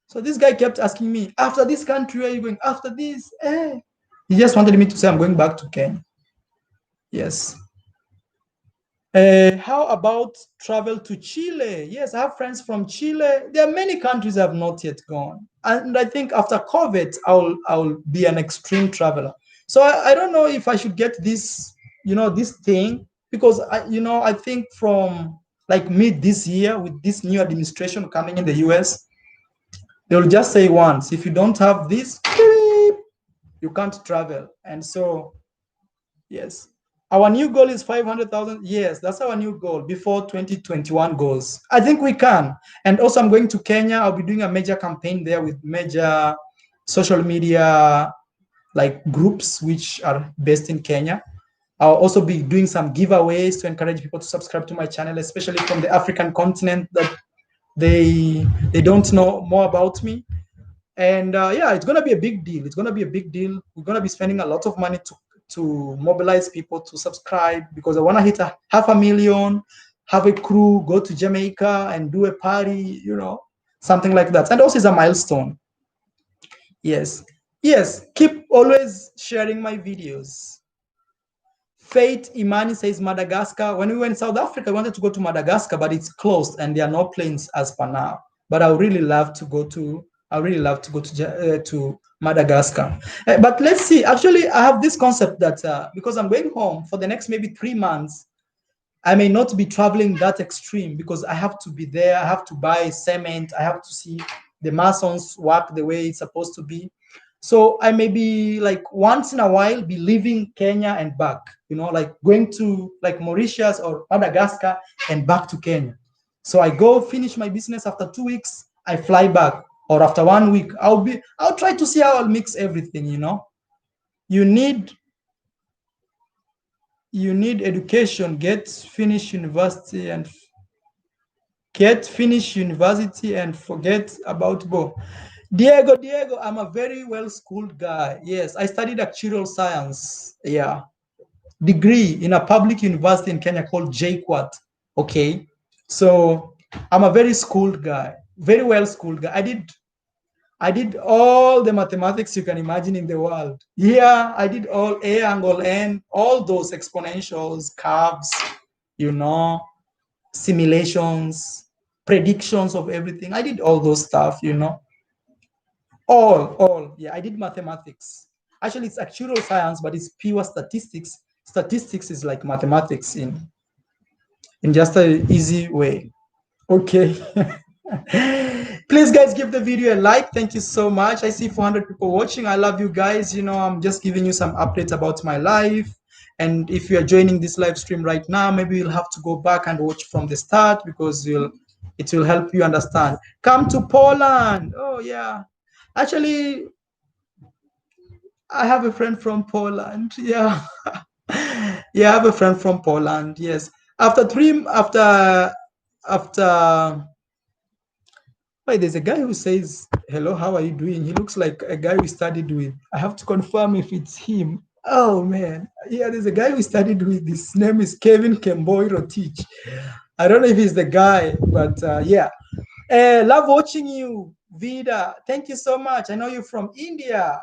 So this guy kept asking me, after this country, where are you going? After this, He just wanted me to say I'm going back to Kenya. Yes. How about travel to Chile? Yes, I have friends from Chile. There are many countries I have not yet gone, and I think after COVID, I'll be an extreme traveler. So I don't know if I should get this thing, because I think from like mid this year, with this new administration coming in the US, they will just say once, if you don't have this, you can't travel. And so, yes. Our new goal is 500,000. Yes, that's our new goal before 2021 goes. I think we can. And also, I'm going to Kenya. I'll be doing a major campaign there with major social media like groups which are based in Kenya. I'll also be doing some giveaways to encourage people to subscribe to my channel, especially from the African continent that they don't know more about me. And yeah, it's going to be a big deal. It's going to be a big deal. We're going to be spending a lot of money to mobilize people to subscribe, because I want to hit 500,000, have a crew, go to Jamaica and do a party, something like that. And also, it's a milestone. Yes. Yes. Keep always sharing my videos. Fate Imani says Madagascar. When we went to South Africa, I wanted to go to Madagascar, but it's closed and there are no planes as per now. But I would really love to go to. To Madagascar. But let's see. Actually, I have this concept that because I'm going home for the next maybe 3 months, I may not be traveling that extreme, because I have to be there. I have to buy cement. I have to see the masons work the way it's supposed to be. So I may be like once in a while be leaving Kenya and back, like going to like Mauritius or Madagascar and back to Kenya. So I go finish my business after 2 weeks, I fly back, or after 1 week, I'll try to see how I'll mix everything, You need education, get finish university and forget about Bo. Diego, I'm a very well-schooled guy. Yes, I studied actuarial science. Yeah. Degree in a public university in Kenya called JQuat. Okay. So I'm a very schooled guy, very well-schooled guy. I did all the mathematics you can imagine in the world. Yeah, I did all A angle N, all those exponentials, curves, simulations, predictions of everything. I did all those stuff, All. Yeah, I did mathematics. Actually, it's actuarial science, but it's pure statistics. Statistics is like mathematics in just an easy way. Okay. Please, guys, give the video a like. Thank you so much. I see 400 people watching. I love you guys. I'm just giving you some updates about my life. And if you are joining this live stream right now, maybe you'll have to go back and watch from the start, because it will help you understand. Come to Poland. Oh, yeah. Actually, I have a friend from Poland. Yeah. Yeah, I have a friend from Poland. Yes. After wait, there's a guy who says, hello, how are you doing? He looks like a guy we studied with. I have to confirm if it's him. Oh man. Yeah, there's a guy we studied with. His name is Kevin Kemboy Rotich. I don't know if he's the guy, but yeah. Love watching you, Vida. Thank you so much. I know you're from India.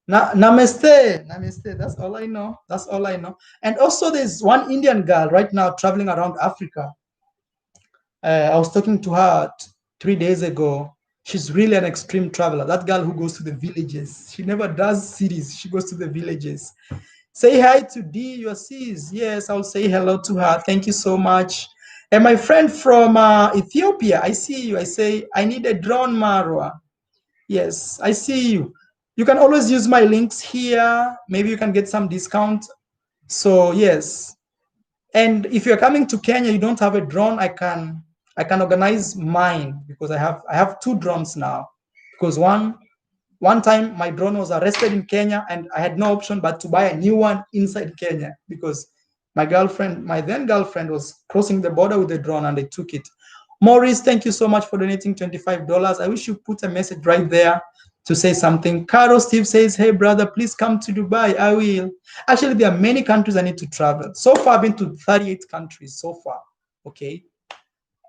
Namaste. Namaste. That's all I know. That's all I know. And also, there's one Indian girl right now traveling around Africa. I was talking to her 3 days ago. She's really an extreme traveler. That girl who goes to the villages. She never does cities. She goes to the villages. Say hi to D, your sis. Yes, I'll say hello to her. Thank you so much. And my friend from Ethiopia, I see you. I say, I need a drone, Marwa. Yes, I see you. You can always use my links here. Maybe you can get some discount. So yes. And if you're coming to Kenya, you don't have a drone, I can organize mine because I have two drones now. Because one time my drone was arrested in Kenya and I had no option but to buy a new one inside Kenya because my then girlfriend was crossing the border with the drone and they took it. Maurice, thank you so much for donating $25. I wish you put a message right there to say something. Carol Steve says, hey brother, please come to Dubai. I will. Actually, there are many countries I need to travel. So far, I've been to 38 countries so far. Okay.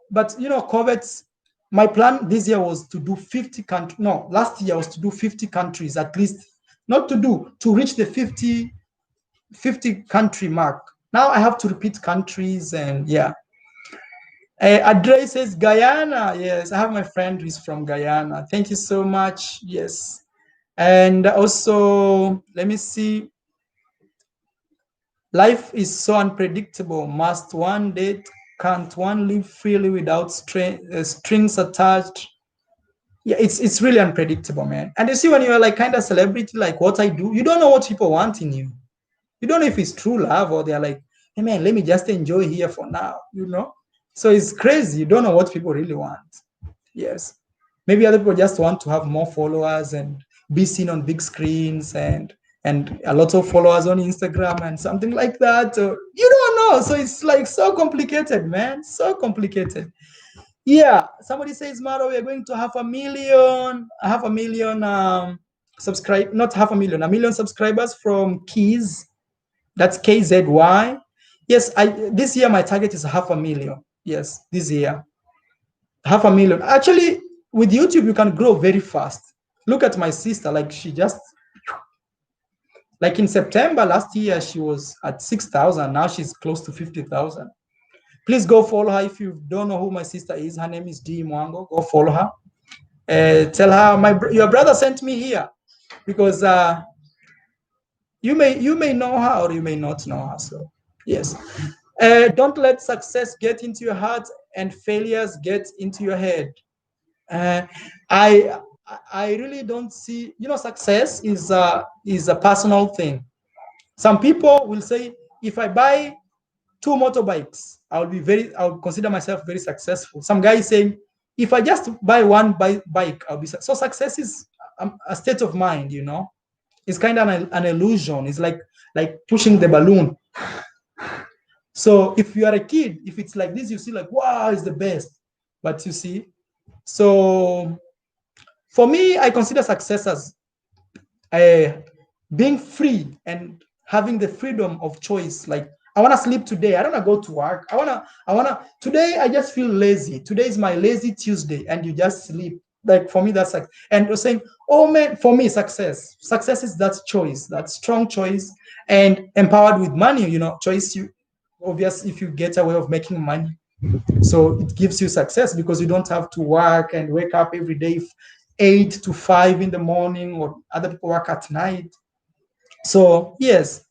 But COVID, my plan this year was to do 50 countries. No, last year was to do 50 countries at least, not to reach the 50 country mark. Now I have to repeat countries and yeah. Adre says Guyana. Yes, I have my friend who's from Guyana. Thank you so much. Yes. And also, let me see. Life is so unpredictable. Must one date? Can't one live freely without strings attached? Yeah, it's really unpredictable, man. And you see, when you're like kind of celebrity, like what I do, you don't know what people want in you. You don't know if it's true love or they're like, hey man, let me just enjoy here for now. So it's crazy. You don't know what people really want. Yes. Maybe other people just want to have more followers and be seen on big screens and a lot of followers on Instagram and something like that. So you don't know. So it's like so complicated, man. So complicated. Yeah. Somebody says, Maro, we're going to half a million subscribe, not half a million, 1 million subscribers from Keys. That's KZY. Yes, this year my target is 500,000. Yes, this year. 500,000. Actually, with YouTube, you can grow very fast. Look at my sister, like like in September last year, she was at 6,000. Now she's close to 50,000. Please go follow her if you don't know who my sister is. Her name is D Mwango. Go follow her. Tell her your brother sent me here because you may know her or you may not know her. So yes. Don't let success get into your heart and failures get into your head. Uh, I I really don't see. Success is a personal thing. Some people will say, if I buy 2 motorbikes, I'll consider myself very successful. Some guy is saying, if I just buy one bike, I'll be so. Success is a state of mind. It's kind of an illusion. It's like pushing the balloon. So if you are a kid, if it's like this, you see like, wow, it's the best. But you see, so for me, I consider success as being free and having the freedom of choice. Like, I want to sleep today. I don't want to go to work. Today I just feel lazy. Today is my lazy Tuesday and you just sleep. Like for me, that's like, and you're saying, oh man, for me, success is that choice, that strong choice and empowered with money, choice obvious if you get a way of making money. So it gives you success because you don't have to work and wake up every day 8 to 5 in the morning, or other people work at night. So yes,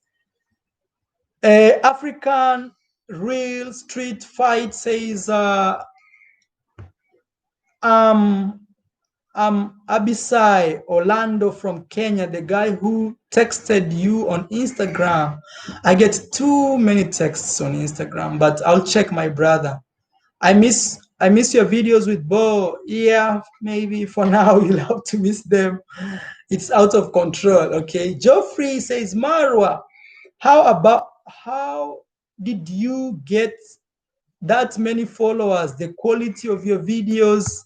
African real street fight says Abisai Orlando from Kenya, the guy who texted you on Instagram. I get too many texts on Instagram, but I'll check, my brother. I miss your videos with Bo. Yeah, maybe for now you'll have to miss them. It's out of control. Okay. Geoffrey says, Marwa, how did you get that many followers? The quality of your videos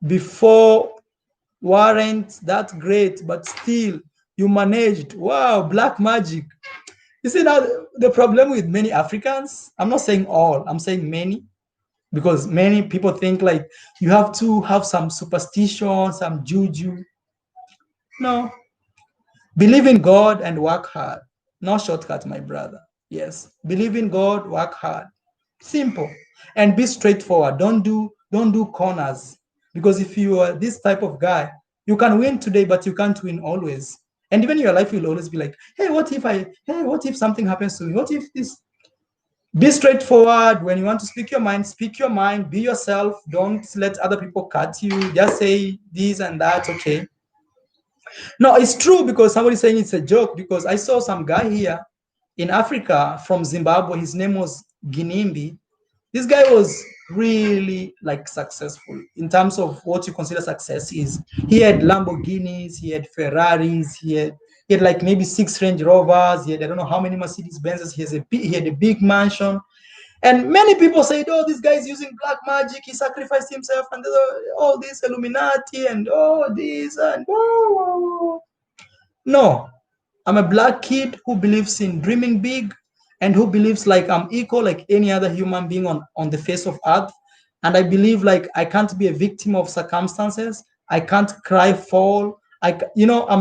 before weren't that great, but still you managed. Wow, black magic. You see, now the problem with many Africans, I'm not saying all, I'm saying many, because many people think like you have to have some superstition, some juju. No, believe in God and work hard. No shortcut, my brother. Yes, believe in God, work hard. Simple, and be straightforward. Don't do corners, because if you are this type of guy, you can win today, but you can't win always. And even your life will always be like, hey, what if something happens to me? What if this? Be straightforward. When you want to speak your mind, speak your mind. Be yourself. Don't let other people cut you. Just say this and that. Okay. No, it's true, because somebody's saying it's a joke, because I saw some guy here in Africa from Zimbabwe. His name was Ginimbi. This guy was really like successful in terms of what you consider success is. He had Lamborghinis, he had Ferraris, he had like maybe 6 Range Rovers, he had I don't know how many Mercedes Benzes. He had a big mansion. And many people said, oh, this guy is using black magic, he sacrificed himself, and all this Illuminati and all this and oh. No, I'm a black kid who believes in dreaming big, and who believes like I'm equal like any other human being on the face of earth. And I believe like I can't be a victim of circumstances. I can't cry, fall. I'm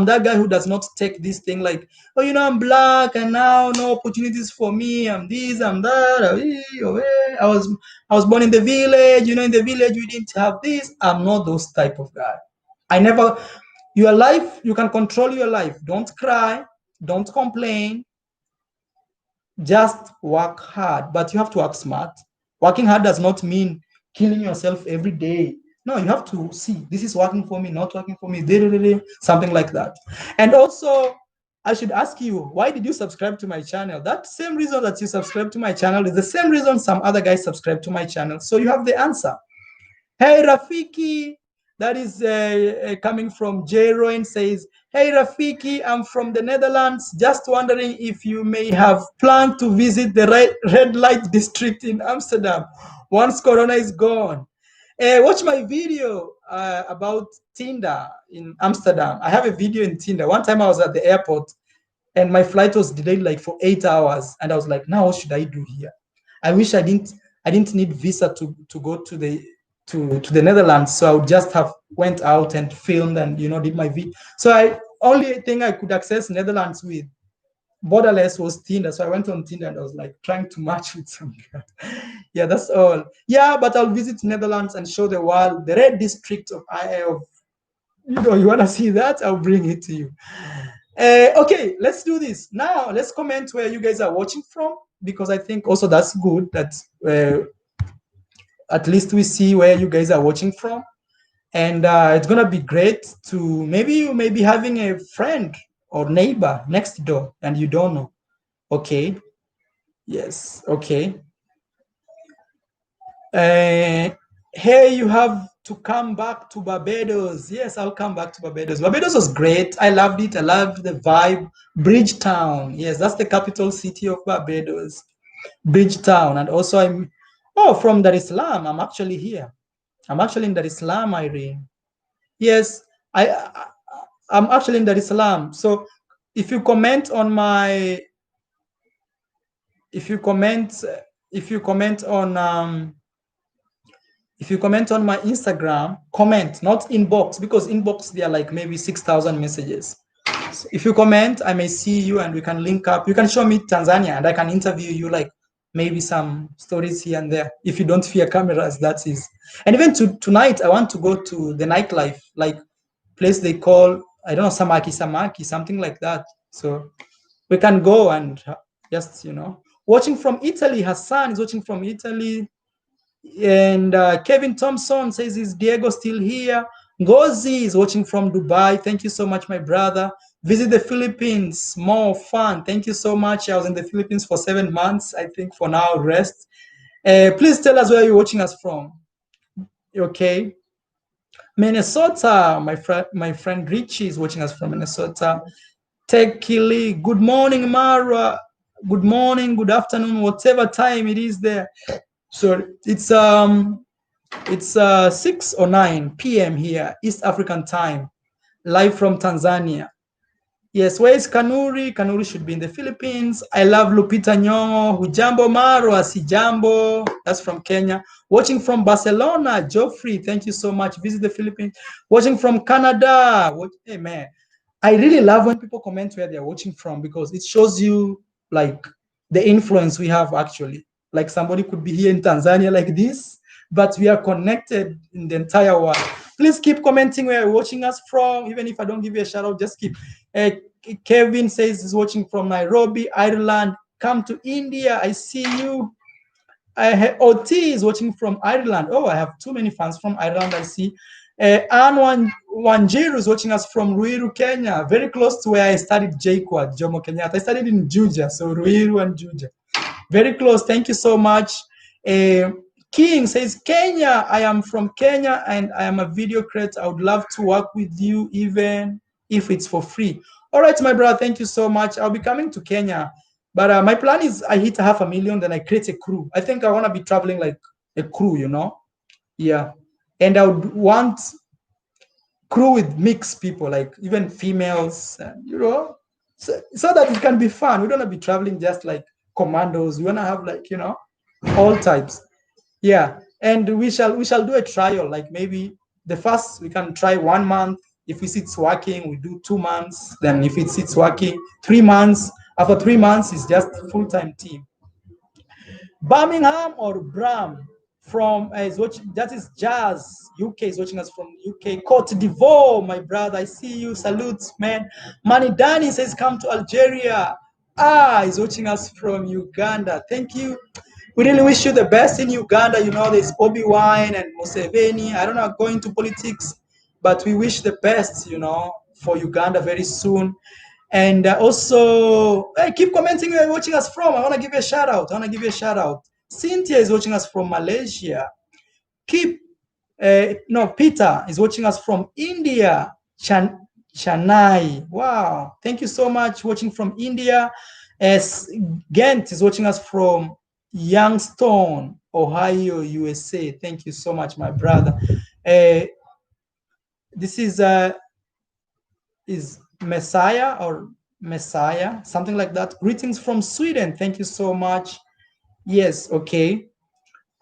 that guy who does not take this thing like, oh, I'm black and now no opportunities for me. I'm this, I'm that. I was born in the village. In the village we didn't have this. I'm not those type of guy. I never. Your life, you can control your life. Don't cry. Don't complain. Just work hard, but you have to work smart. Working hard does not mean killing yourself every day. No, you have to see, this is working for me, not working for me, something like that. And also, I should ask you, why did you subscribe to my channel? That same reason that you subscribe to my channel is the same reason some other guys subscribe to my channel. So you have the answer. Hey, Rafiki, that is coming from J. Rowan, says, hey, Rafiki, I'm from the Netherlands. Just wondering if you may have planned to visit the red light district in Amsterdam once Corona is gone. Watch my video about Tinder in Amsterdam. I have a video in Tinder. One time I was at the airport and my flight was delayed like for 8 hours. And I was like, now what should I do here? I wish I didn't need visa to go to the Netherlands, so I would just have went out and filmed and did my video. So only thing I could access Netherlands with borderless was Tinder. So I went on Tinder and I was like trying to match with some guy. Yeah, that's all. Yeah, but I'll visit Netherlands and show the world the red district of you want to see that? I'll bring it to you. Okay, let's do this now. Let's comment where you guys are watching from, because I think also that's good that at least we see where you guys are watching from. And it's gonna be great to maybe you may be having a friend or neighbor next door and you don't know. Okay. Yes. Okay. Hey, you have to come back to Barbados. Yes, I'll come back to Barbados. Barbados was great. I loved it. I loved the vibe. Bridgetown. Yes, that's the capital city of Barbados. Bridgetown. And also from Dar es Salaam. I'm actually here. I'm actually in Dar es Salaam, Irene. Yes, I'm actually in Dar es Salaam. So if you comment on my, if you comment on my Instagram, comment, not inbox, because inbox there are like maybe 6,000 messages. So if you comment, I may see you and we can link up. You can show me Tanzania and I can interview you, like maybe some stories here and there. If you don't fear cameras, that is. And even tonight, I want to go to the nightlife, like place they call, I don't know, Samaki, something like that. So we can go and just, watching from Italy. Hassan is watching from Italy. And Kevin Thompson says, is Diego still here? Ngozi is watching from Dubai. Thank you so much, my brother. Visit the Philippines, more fun. Thank you so much. I was in the Philippines for 7 months. I think for now, rest. Please tell us where you're watching us from. Okay. Minnesota, my friend Richie is watching us from Minnesota. Tekili, good morning, Mara. good morning, good afternoon, whatever time it is there. So it's 6 or 9 p.m. here, East African time, live from Tanzania. Yes, where is Kanuri? Kanuri should be in the Philippines. I love Lupita Nyong'o. Hujambo Marwa, Sijambo. That's from Kenya. Watching from Barcelona, Geoffrey, thank you so much. Visit the Philippines. Watching from Canada. Hey, man. I really love when people comment where they're watching from because it shows you like the influence we have actually. Like somebody could be here in Tanzania like this, but we are connected in the entire world. Please keep commenting where you're watching us from. Even if I don't give you a shout out, just keep. Kevin says he's watching from Nairobi, Ireland. Come to India. I see you. OT is watching from Ireland. Oh, I have too many fans from Ireland. I see. Anne Wanjiru is watching us from Ruiru, Kenya, very close to where I studied JQuad, Jomo Kenyatta. I studied in Juja, so Ruiru and Juja. Very close. Thank you so much. King says, Kenya, I am from Kenya and I am a video creator. I would love to work with you even if it's for free. All right, my brother, thank you so much. I'll be coming to Kenya. But my plan is I hit 500,000, then I create a crew. I think I want to be traveling like a crew, you know? Yeah. And I would want crew with mixed people, like even females, you know, so that it can be fun. We don't want to be traveling just like commandos. We want to have like, you know, all types. Yeah, and we shall do a trial. Like maybe the first we can try 1 month. If we see it's working, we do 2 months. Then if it's working, 3 months. After 3 months, it's just full-time team. Birmingham or Bram from is watching. That is Jazz. UK is watching us from UK. Cote d'Ivoire, my brother. I see you. Salutes, man. Manny Dani says come to Algeria. Is watching us from Uganda. Thank you. We really wish you the best in Uganda. You know, there's Bobby Wine and Museveni. I don't know, going to politics, but we wish the best, you know, for Uganda very soon. And also, hey, keep commenting where you're watching us from. I want to give you a shout out. Cynthia is watching us from Malaysia. Peter is watching us from India. Chennai. Wow. Thank you so much watching from India. Gent is watching us from Youngstown, Ohio, USA. Thank you so much, my brother. This is Messiah, something like that. Greetings from Sweden. Thank you so much. Yes, okay.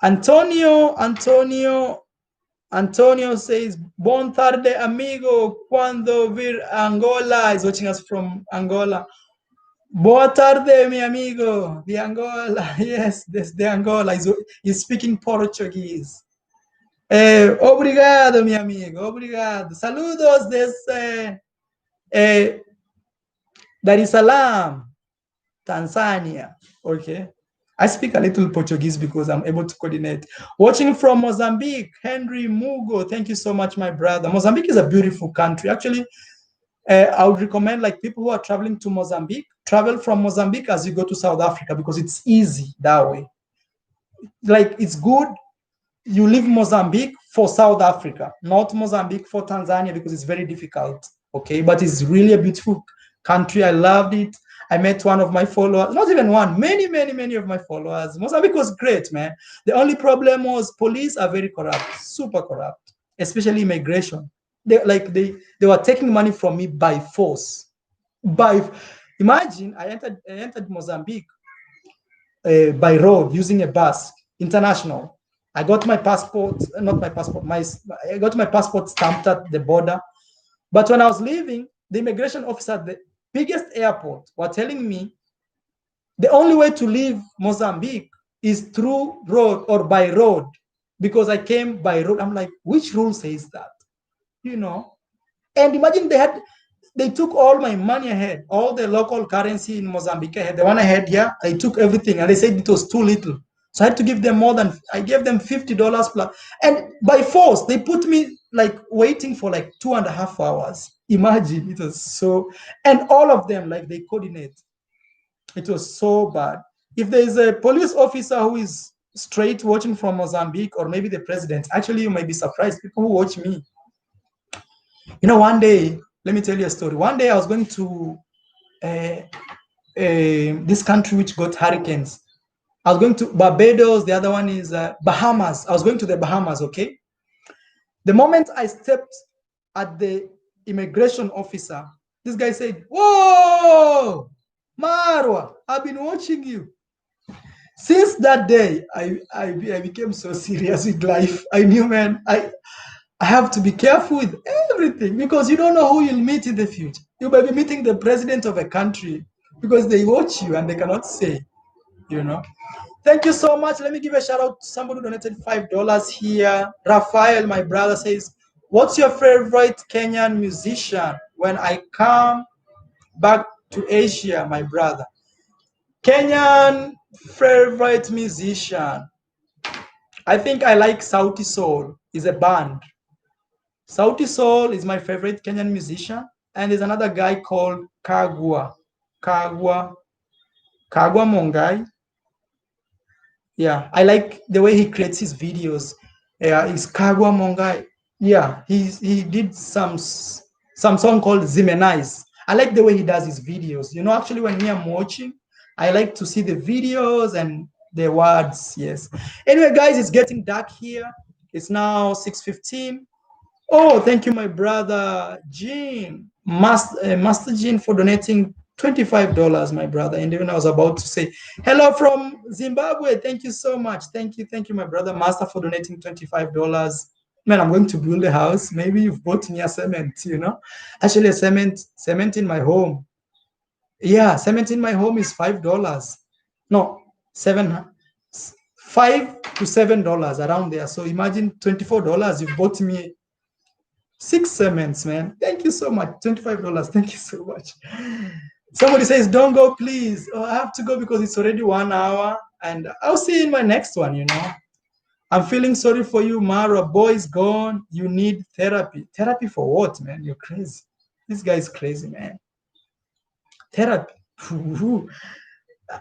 Antonio says, Bon tarde, amigo. Cuando vir Angola is watching us from Angola. Boa tarde, mi amigo. The Angola. Yes, this the Angola. He's speaking Portuguese. Obrigado, mi amigo. Obrigado. Saludos desde Dar es Salaam, Tanzania. Okay. I speak a little Portuguese because I'm able to coordinate. Watching from Mozambique, Henry Mugo. Thank you so much, my brother. Mozambique is a beautiful country. Actually, I would recommend like people who are traveling to Mozambique, travel from Mozambique as you go to South Africa because it's easy that way. Like it's good. You leave Mozambique for South Africa, not Mozambique for Tanzania because it's very difficult. Okay, but it's really a beautiful country. I loved it. I met one of my followers, not even one, many of my followers. Mozambique was great, man. The only problem was police are very corrupt, super corrupt, especially immigration. They were taking money from me by force. Imagine I entered Mozambique by road using a bus, international. I got my passport, not my passport, I got my passport stamped at the border. But when I was leaving, the immigration officer at the biggest airport were telling me the only way to leave Mozambique is through road or by road because I came by road. I'm like, which rule says that? You know? And imagine they took all my money ahead, all the local currency in Mozambique ahead. The one I had here, they took everything and they said it was too little. So I had to give them I gave them $50 plus. And by force, they put me like waiting for like 2.5 hours. Imagine, it was so, and all of them, like they coordinate. It was so bad. If there is a police officer who is straight watching from Mozambique or maybe the president, actually you might be surprised, people who watch me. You know, one day, let me tell you a story. One day I was going to this country which got hurricanes. I was going to Barbados. The other one is Bahamas. I was going to the Bahamas. Okay. The moment I stepped at the immigration officer, this guy said, "Whoa, Marwa, I've been watching you." Since that day, I became so serious with life. I knew, man, I have to be careful with everything because you don't know who you'll meet in the future. You may be meeting the president of a country because they watch you and they cannot say, you know. Thank you so much. Let me give a shout out to somebody who donated $5 here. Rafael, my brother, says, "What's your favorite Kenyan musician when I come back to Asia, my brother?" Kenyan favorite musician. I think I like Sauti Soul. Is a band. Sauti Soul is my favorite Kenyan musician. And there's another guy called Kagwa Mongai. Yeah, I like the way he creates his videos. Yeah, it's Kagwa Mongai. Yeah, he did some song called Zimenize. I like the way he does his videos. You know, actually, when me I'm watching, I like to see the videos and the words. Yes. Anyway, guys, it's getting dark here. It's now 6:15. Oh, thank you, my brother Jean, Master Jean, for donating $25, my brother. And even I was about to say hello from Zimbabwe. Thank you so much. Thank you, my brother Master, for donating $25. Man, I'm going to build a house. Maybe you've bought me a cement, you know. Actually, a cement in my home. Yeah, cement in my home is $5. No, 5 to $7 around there. So imagine $24. You bought me 6 cements, man. Thank you so much. $25. Thank you so much. Somebody says, "Don't go, please." Oh, I have to go because it's already 1 hour. And I'll see you in my next one, you know. I'm feeling sorry for you, Mara. Boy is gone. You need therapy. Therapy for what, man? You're crazy. This guy is crazy, man. Therapy.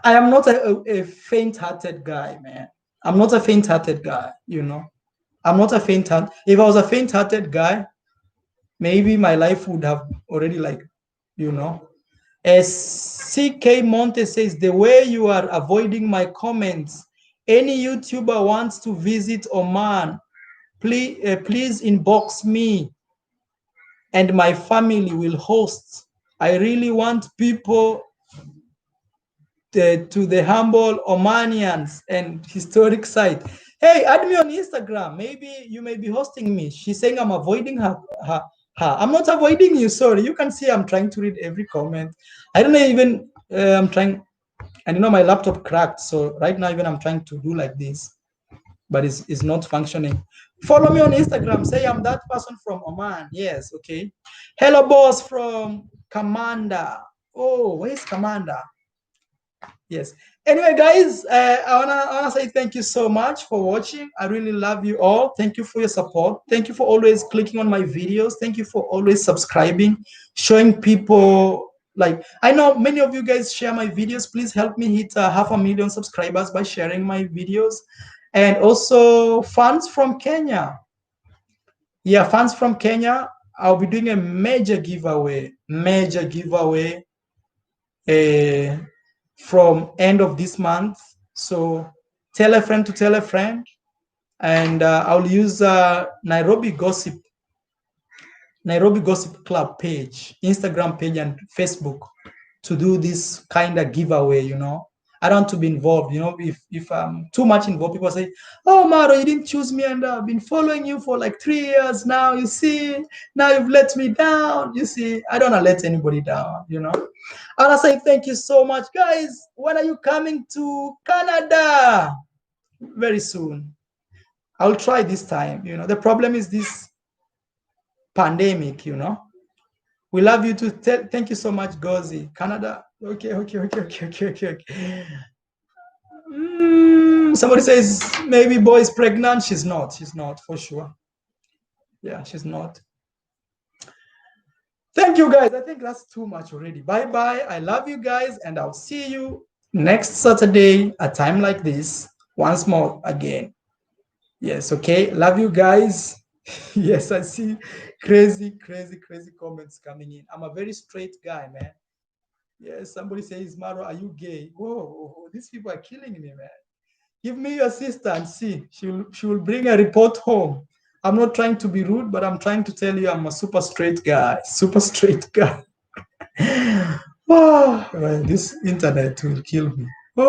I am not a faint-hearted guy, man. I'm not a faint-hearted guy, you know. I'm not a faint-hearted. If I was a faint-hearted guy, maybe my life would have already, like, you know. As CK Monte says, "The way you are avoiding my comments, any YouTuber wants to visit Oman, please inbox me and my family will host. I really want people to the humble Omanians and historic site." Hey, add me on Instagram. Maybe you may be hosting me. She's saying I'm avoiding her. I'm not avoiding you. Sorry. You can see I'm trying to read every comment. I don't know even, I'm trying, and you know, my laptop cracked. So right now, even I'm trying to do like this, but it's not functioning. Follow me on Instagram. Say I'm that person from Oman. Yes. Okay. Hello, boss from Commander. Oh, where's Commander? Yes. Anyway, guys, I wanna say thank you so much for watching. I really love you all. Thank you for your support. Thank you for always clicking on my videos. Thank you for always subscribing, showing people. Like, I know many of you guys share my videos. Please help me hit 500,000 subscribers by sharing my videos. And also fans from Kenya. Yeah, fans from Kenya. I'll be doing a major giveaway. From end of this month. So tell a friend to tell a friend, and I'll use Nairobi Gossip Club page, Instagram page, and Facebook to do this kind of giveaway. You know, I don't want to be involved. You know, if I'm too much involved, people say, "Oh, Maro, you didn't choose me, and I've been following you for like 3 years now. You see, now you've let me down. You see, I don't want to let anybody down. You know." And I say thank you so much, guys. When are you coming to Canada? Very soon. I'll try this time. You know, the problem is this pandemic. You know, we love you too. Thank you so much, Gozi. Canada. Okay. Somebody says maybe boy is pregnant. She's not. She's not for sure. Yeah, she's not. Thank you, guys. I think that's too much already. Bye-bye. I love you guys, and I'll see you next Saturday at time like this. Once more again. Yes, okay. Love you guys. Yes, I see crazy comments coming in. I'm a very straight guy, man. Yes, somebody says, Maro, are you gay? Whoa, these people are killing me, man. Give me your sister and see. She will bring a report home. I'm not trying to be rude, but I'm trying to tell you I'm a super straight guy. Super straight guy. Oh, well, this internet will kill me.